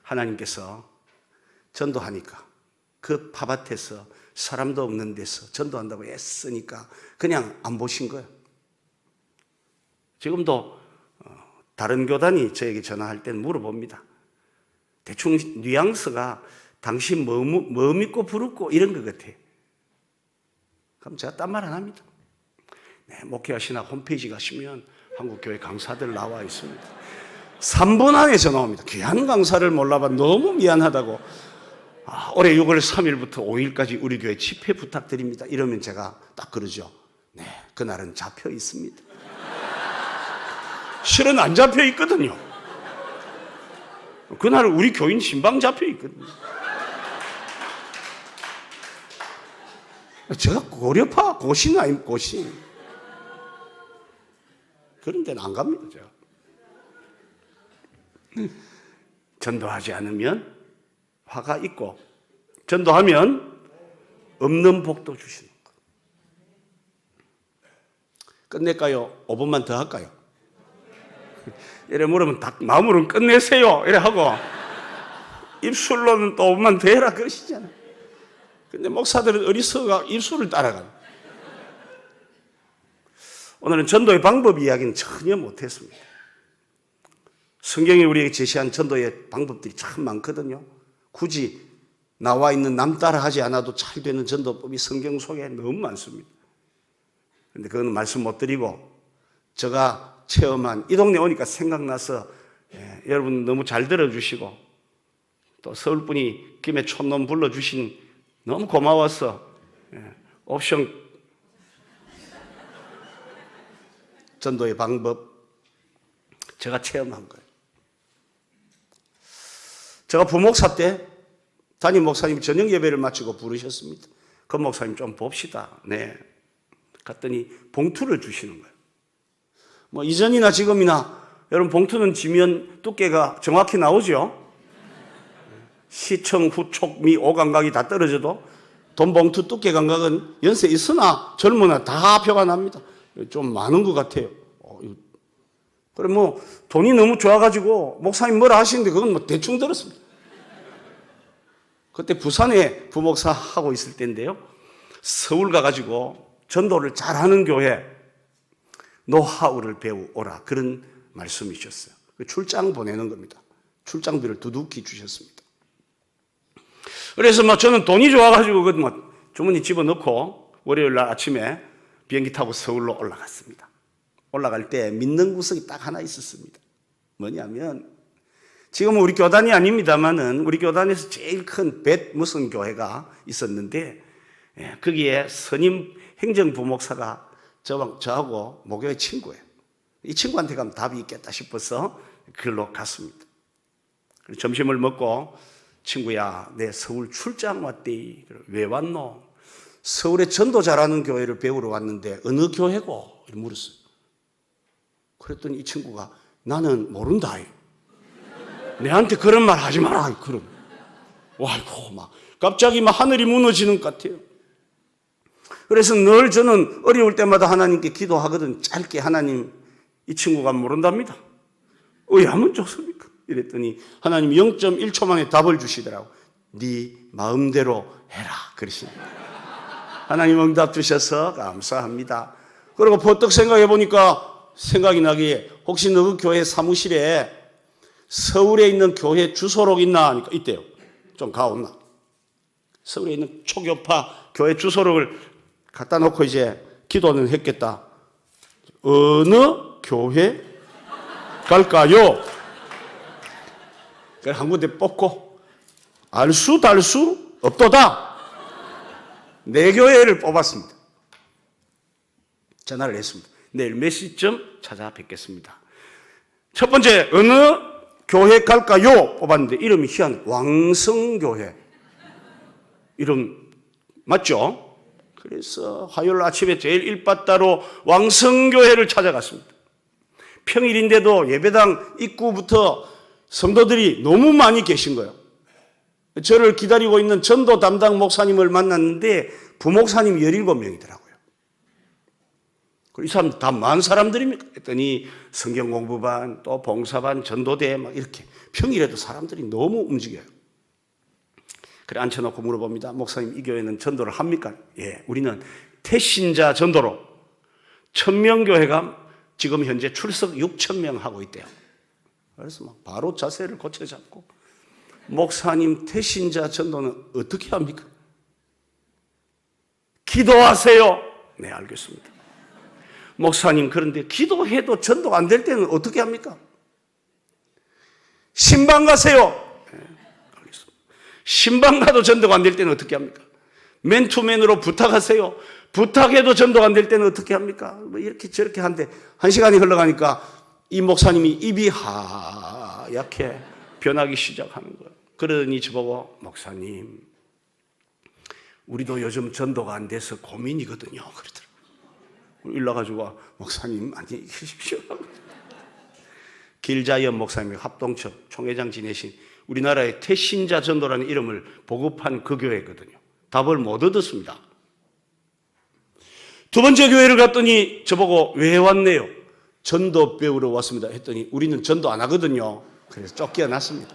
하나님께서 전도하니까 그 팝밭에서 사람도 없는 데서 전도한다고 애쓰니까 그냥 안 보신 거예요. 지금도 다른 교단이 저에게 전화할 때는 물어봅니다. 대충 뉘앙스가 당신 뭐 믿고 부르고 이런 것 같아요. 그럼 제가 딴 말 안 합니다. 네, 목회하시나 홈페이지 가시면 한국교회 강사들 나와 있습니다. 3분 안에 전화 옵니다. 귀한 강사를 몰라봐 너무 미안하다고. 올해 6월 3일부터 5일까지 우리 교회 집회 부탁드립니다. 이러면 제가 딱 그러죠. 네, 그날은 잡혀 있습니다. 실은 안 잡혀 있거든요. 그날은 우리 교인 신방 잡혀 있거든요. 제가 고려파 고신 아닙니까? 고신. 그런 데는 안 갑니다. 제가. 전도하지 않으면 화가 있고 전도하면 없는 복도 주시는 거. 끝낼까요? 5분만 더 할까요? 이래 물으면 마음으로는 끝내세요 이래 하고 입술로는 또 5분만 더 해라 그러시잖아요. 근데 목사들은 어리석어가 입술을 따라가요. 오늘은 전도의 방법 이야기는 전혀 못했습니다. 성경이 우리에게 제시한 전도의 방법들이 참 많거든요. 굳이 나와 있는 남 따라 하지 않아도 잘 되는 전도법이 성경 속에 너무 많습니다. 그런데 그거는 말씀 못 드리고 제가 체험한 이 동네 오니까 생각나서 여러분 너무 잘 들어주시고 또 서울분이 김에 촌놈 불러주신 너무 고마워서 옵션 전도의 방법 제가 체험한 거예요. 제가 부목사 때 담임 목사님이 저녁 예배를 마치고 부르셨습니다. 그 목사님 좀 봅시다. 네. 갔더니 봉투를 주시는 거예요. 뭐 이전이나 지금이나 여러분 봉투는 지면 두께가 정확히 나오죠. 시청, 후촉, 미, 오감각이 다 떨어져도 돈 봉투 두께 감각은 연세 있으나 젊으나 다 표가 납니다. 좀 많은 것 같아요. 그래 뭐 돈이 너무 좋아가지고 목사님 뭐라 하시는데 그건 뭐 대충 들었습니다. 그때 부산에 부목사 하고 있을 때인데요. 서울 가가지고 전도를 잘하는 교회 노하우를 배우오라 그런 말씀이셨어요. 출장 보내는 겁니다. 출장비를 두둑히 주셨습니다. 그래서 뭐 저는 돈이 좋아가지고 그 뭐 주머니 집어넣고 월요일 날 아침에 비행기 타고 서울로 올라갔습니다. 올라갈 때 믿는 구석이 딱 하나 있었습니다. 뭐냐면 지금은 우리 교단이 아닙니다만은 우리 교단에서 제일 큰 무슨 교회가 있었는데 거기에 선임 행정부목사가 저하고 목요일 친구예요. 이 친구한테 가면 답이 있겠다 싶어서 그걸로 갔습니다. 점심을 먹고 친구야 내 서울 출장 왔대. 왜 왔노? 서울에 전도 잘하는 교회를 배우러 왔는데 어느 교회고? 이렇게 물었어요. 그랬더니 이 친구가 나는 모른다. 내한테 그런 말 하지 마라. 그럼. 와이고 막 갑자기 막 하늘이 무너지는 것 같아요. 그래서 늘 저는 어려울 때마다 하나님께 기도하거든. 짧게 하나님 이 친구가 모른답니다. 왜 하면 좋습니까? 이랬더니 하나님 0.1초 만에 답을 주시더라고. 네 마음대로 해라 그러십니다. 하나님 응답 주셔서 감사합니다. 그리고 버뜩 생각해 보니까 생각이 나기에 혹시 너 교회 사무실에 서울에 있는 교회 주소록 있나 하니까 있대요. 좀 가온나. 서울에 있는 초교파 교회 주소록을 갖다 놓고 이제 기도는 했겠다. 어느 교회 갈까요? 그래서 한 군데 뽑고 알수 달수 없도다. 네 교회를 뽑았습니다. 전화를 했습니다. 내일 몇 시쯤 찾아뵙겠습니다. 첫 번째 어느 교회 갈까요? 뽑았는데 이름이 희한해. 왕성교회. 이름 맞죠? 그래서 화요일 아침에 제일 일바따로 왕성교회를 찾아갔습니다. 평일인데도 예배당 입구부터 성도들이 너무 많이 계신 거예요. 저를 기다리고 있는 전도 담당 목사님을 만났는데 부목사님이 17명이더라고요. 이 사람 다 많은 사람들입니까? 했더니 성경 공부반, 또 봉사반, 전도대 막 이렇게 평일에도 사람들이 너무 움직여요. 그래 앉혀놓고 물어봅니다. 목사님 이 교회는 전도를 합니까? 예, 우리는 태신자 전도로 1000명 교회가 지금 현재 출석 6000명 하고 있대요. 그래서 막 바로 자세를 고쳐 잡고 목사님 태신자 전도는 어떻게 합니까? 기도하세요. 네, 알겠습니다. 목사님 그런데 기도해도 전도가 안 될 때는 어떻게 합니까? 신방 가세요. 네, 알겠습니다. 신방 가도 전도가 안 될 때는 어떻게 합니까? 맨투맨으로 부탁하세요. 부탁해도 전도가 안 될 때는 어떻게 합니까? 뭐 이렇게 저렇게 한데 1시간이 흘러가니까 이 목사님이 입이 하얗게 변하기 시작하는 거예요. 그러더니 저보고 목사님 우리도 요즘 전도가 안 돼서 고민이거든요. 그러더라고요. 일러가지고 목사님 안녕히 계십시오. 길자연 목사님이 합동처 총회장 지내신 우리나라의 태신자 전도라는 이름을 보급한 그 교회거든요. 답을 못 얻었습니다. 두 번째 교회를 갔더니 저보고 왜 왔네요? 전도 배우러 왔습니다. 했더니 우리는 전도 안 하거든요. 그래서 쫓겨났습니다.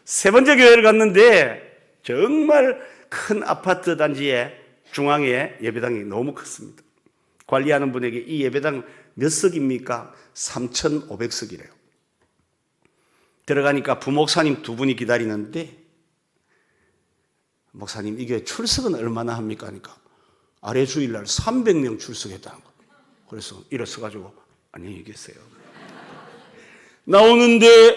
세 번째 교회를 갔는데 정말 큰 아파트 단지에 중앙에 예배당이 너무 컸습니다. 관리하는 분에게 이 예배당 몇 석입니까? 3,500석이래요. 들어가니까 부목사님 두 분이 기다리는데 목사님, 이게 출석은 얼마나 합니까? 하니까 아래 주일날 300명 출석했다는 거. 그래서 일어서가지고 안녕히 계세요. 나오는데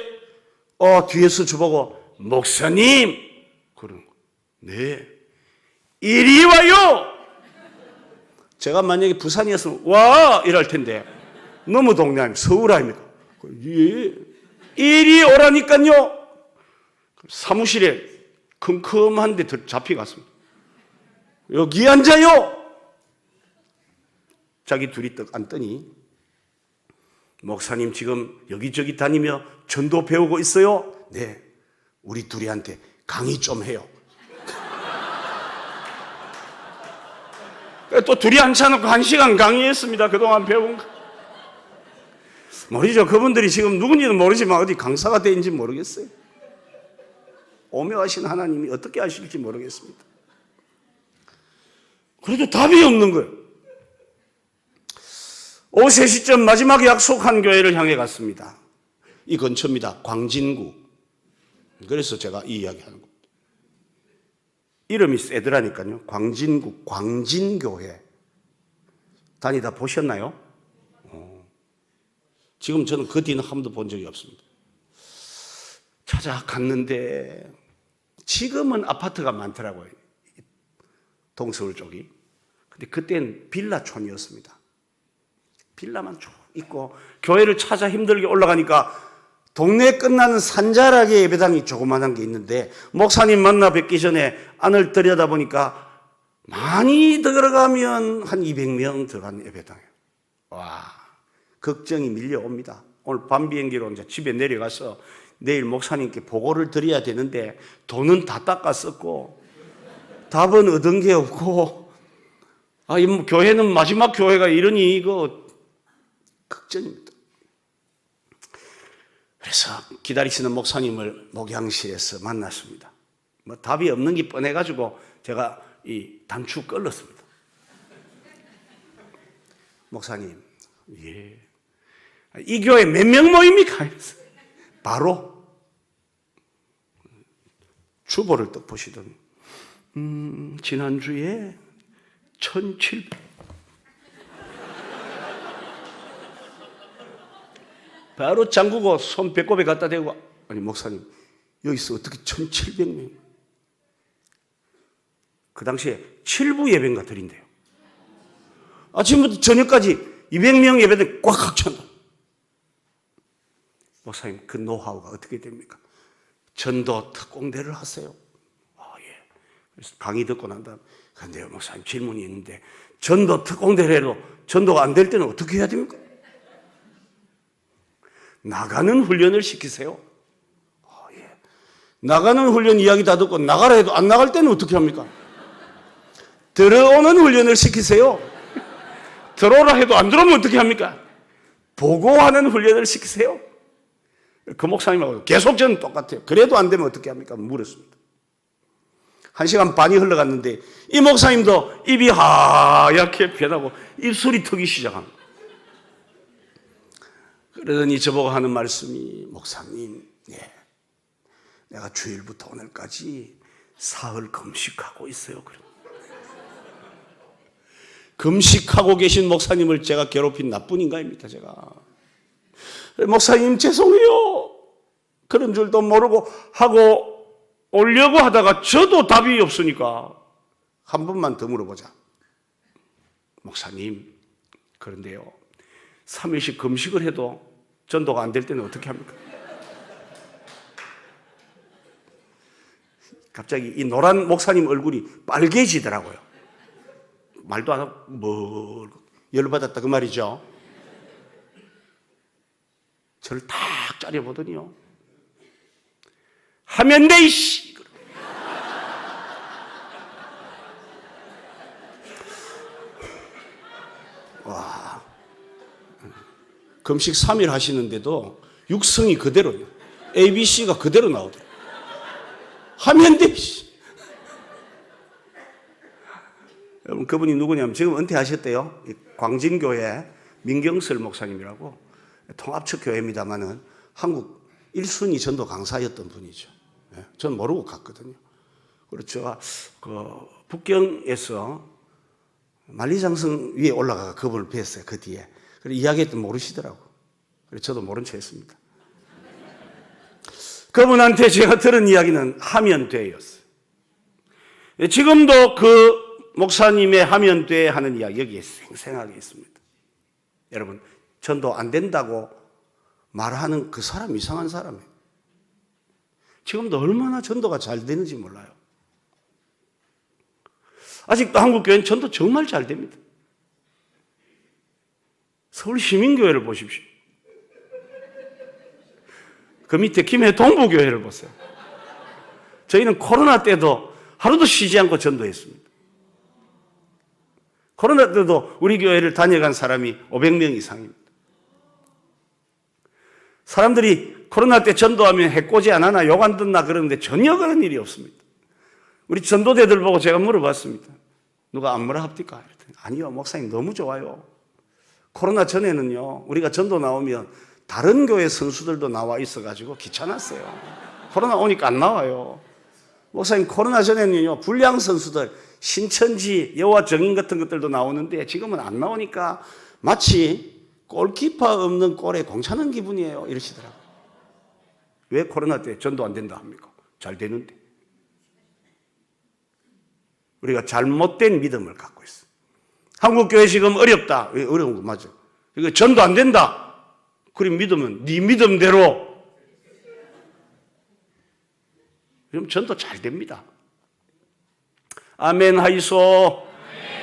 뒤에서 저보고 목사님 그러는 거. 네. 이리 와요. 제가 만약에 부산이었으면 와 이럴 텐데 너무 동네 아닙니까? 서울 아닙니까? 예. 이리 오라니까요. 사무실에 컴컴한 데 잡혀갔습니다. 여기 앉아요. 자기 둘이 떡 앉더니 목사님 지금 여기저기 다니며 전도 배우고 있어요? 네. 우리 둘이한테 강의 좀 해요. 또 둘이 앉혀놓고 1시간 강의했습니다. 그동안 배운 거. 모르죠. 그분들이 지금 누군지는 모르지만 어디 강사가 되는지 모르겠어요. 오묘하신 하나님이 어떻게 하실지 모르겠습니다. 그래도 답이 없는 거예요. 오후 3시쯤 마지막 약속한 교회를 향해 갔습니다. 이 근처입니다. 광진구. 그래서 제가 이 이야기 하는 겁니다. 이름이 세더라니까요. 광진구, 광진교회. 다니다 보셨나요? 지금 저는 그 뒤는 한 번도 본 적이 없습니다. 찾아갔는데 지금은 아파트가 많더라고요. 동서울 쪽이. 근데 그때는 빌라촌이었습니다. 빌라만 쭉 있고 교회를 찾아 힘들게 올라가니까 동네에 끝나는 산자락의 예배당이 조그만한 게 있는데 목사님 만나 뵙기 전에 안을 들여다보니까 많이 들어가면 한 200명 들어간 예배당이에요. 와, 걱정이 밀려옵니다. 오늘 밤 비행기로 이제 집에 내려가서 내일 목사님께 보고를 드려야 되는데 돈은 다 닦아 썼고 답은 얻은 게 없고 이 교회는 마지막 교회가 이러니 이거 걱정입니다. 그래서 기다리시는 목사님을 목양실에서 만났습니다. 답이 없는 게 뻔해가지고 제가 이 단추 끌었습니다. 목사님, 예. 이 교회 몇 명 모입니까? 바로 주보를 또 보시더니 지난주에 1700 바로 잠그고 손 배꼽에 갖다 대고 아니 목사님 여기서 어떻게 1700명 그 당시에 7부 예배인가 드린대요. 아침부터 저녁까지 200명 예배들 꽉 찬다. 목사님 그 노하우가 어떻게 됩니까? 전도 특공대를 하세요. 예. 그래서 강의 듣고 난 다음 근데요 목사님 질문이 있는데 전도 특공대를 해도 전도가 안 될 때는 어떻게 해야 됩니까? 나가는 훈련을 시키세요. 예. 나가는 훈련 이야기 다 듣고 나가라 해도 안 나갈 때는 어떻게 합니까? 들어오는 훈련을 시키세요. 들어오라 해도 안 들어오면 어떻게 합니까? 보고하는 훈련을 시키세요. 그 목사님하고 계속 저는 똑같아요. 그래도 안 되면 어떻게 합니까? 물었습니다. 1시간 반이 흘러갔는데 이 목사님도 입이 하얗게 변하고 입술이 트기 시작합니다. 그러더니 저보고 하는 말씀이 목사님, 예, 내가 주일부터 오늘까지 사흘 금식하고 있어요. 금식하고 계신 목사님을 제가 괴롭힌 나쁜 인간입니다. 제가 목사님 죄송해요. 그런 줄도 모르고 하고 오려고 하다가 저도 답이 없으니까 한 번만 더 물어보자. 목사님 그런데요 3일씩 금식을 해도 전도가 안 될 때는 어떻게 합니까? 갑자기 이 노란 목사님 얼굴이 빨개지더라고요. 말도 안 하고 열받았다 그 말이죠. 저를 탁 짜려보더니요 하면 돼 이씨. 와, 금식 3일 하시는데도 육성이 그대로요. ABC가 그대로 나오더라고요. 하면 돼 이씨. 여러분 그분이 누구냐면 지금 은퇴하셨대요. 광진교회 민경설 목사님이라고 통합측 교회입니다마는 한국 1순위 전도 강사였던 분이죠. 저는 모르고 갔거든요. 그렇죠. 북경에서 만리장성 위에 올라가 그분을 뵀어요. 그 뒤에. 그래 이야기했더니 모르시더라고. 그래 저도 모른 체 했습니다. 그분한테 제가 들은 이야기는 하면돼였어요. 지금도 그 목사님의 하면돼 하는 이야기 여기에 생생하게 있습니다. 여러분, 전도 안 된다고 말하는 그 사람 이상한 사람이에요. 지금도 얼마나 전도가 잘 되는지 몰라요. 아직도 한국교회는 전도 정말 잘 됩니다. 서울시민교회를 보십시오. 그 밑에 김해 동부교회를 보세요. 저희는 코로나 때도 하루도 쉬지 않고 전도했습니다. 코로나 때도 우리 교회를 다녀간 사람이 500명 이상입니다. 사람들이 코로나 때 전도하면 해코지 안 하나 욕 안 듣나 그러는데 전혀 그런 일이 없습니다. 우리 전도대들 보고 제가 물어봤습니다. 누가 안 뭐라 합니까? 그랬더니 아니요, 목사님 너무 좋아요. 코로나 전에는요, 우리가 전도 나오면 다른 교회 선수들도 나와 있어가지고 귀찮았어요. 코로나 오니까 안 나와요. 목사님 코로나 전에는요, 불량 선수들, 신천지, 여호와 증인 같은 것들도 나오는데 지금은 안 나오니까 마치 골키퍼 없는 골에 공 차는 기분이에요. 이러시더라고요. 왜 코로나 때 전도 안 된다 합니까? 잘 되는데. 우리가 잘못된 믿음을 갖고 있어요. 한국교회 지금 어렵다. 왜 어려운 거 맞아. 이거 전도 안 된다. 그럼 믿으면 네 믿음대로 그럼 전도 잘 됩니다. 아멘 하이소.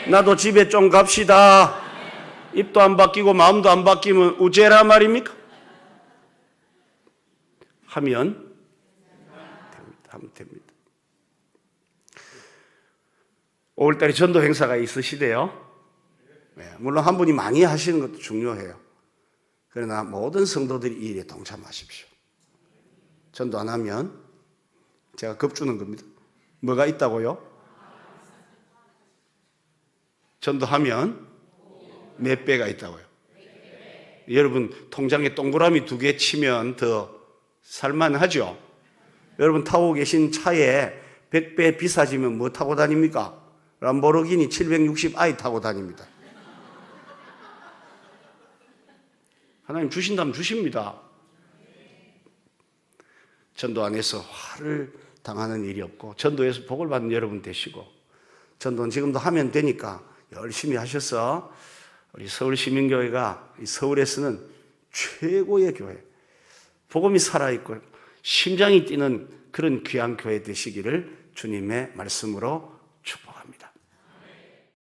나도 집에 좀 갑시다. 입도 안 바뀌고 마음도 안 바뀌면 우제라 말입니까? 하면 됩니다. 5월달에 전도 행사가 있으시대요. 물론 한 분이 많이 하시는 것도 중요해요. 그러나 모든 성도들이 이 일에 동참하십시오. 전도 안 하면 제가 겁주는 겁니다. 뭐가 있다고요? 전도하면 몇 배가 있다고요? 여러분 통장에 동그라미 2개 치면 더 살만하죠? 여러분 타고 계신 차에 100배 비싸지면 뭐 타고 다닙니까? 람보르기니 760i 타고 다닙니다. 하나님 주신다면 주십니다. 전도 안에서 화를 당하는 일이 없고 전도에서 복을 받는 여러분 되시고 전도는 지금도 하면 되니까 열심히 하셔서 우리 서울시민교회가 서울에서는 최고의 교회, 복음이 살아있고 심장이 뛰는 그런 귀한 교회 되시기를 주님의 말씀으로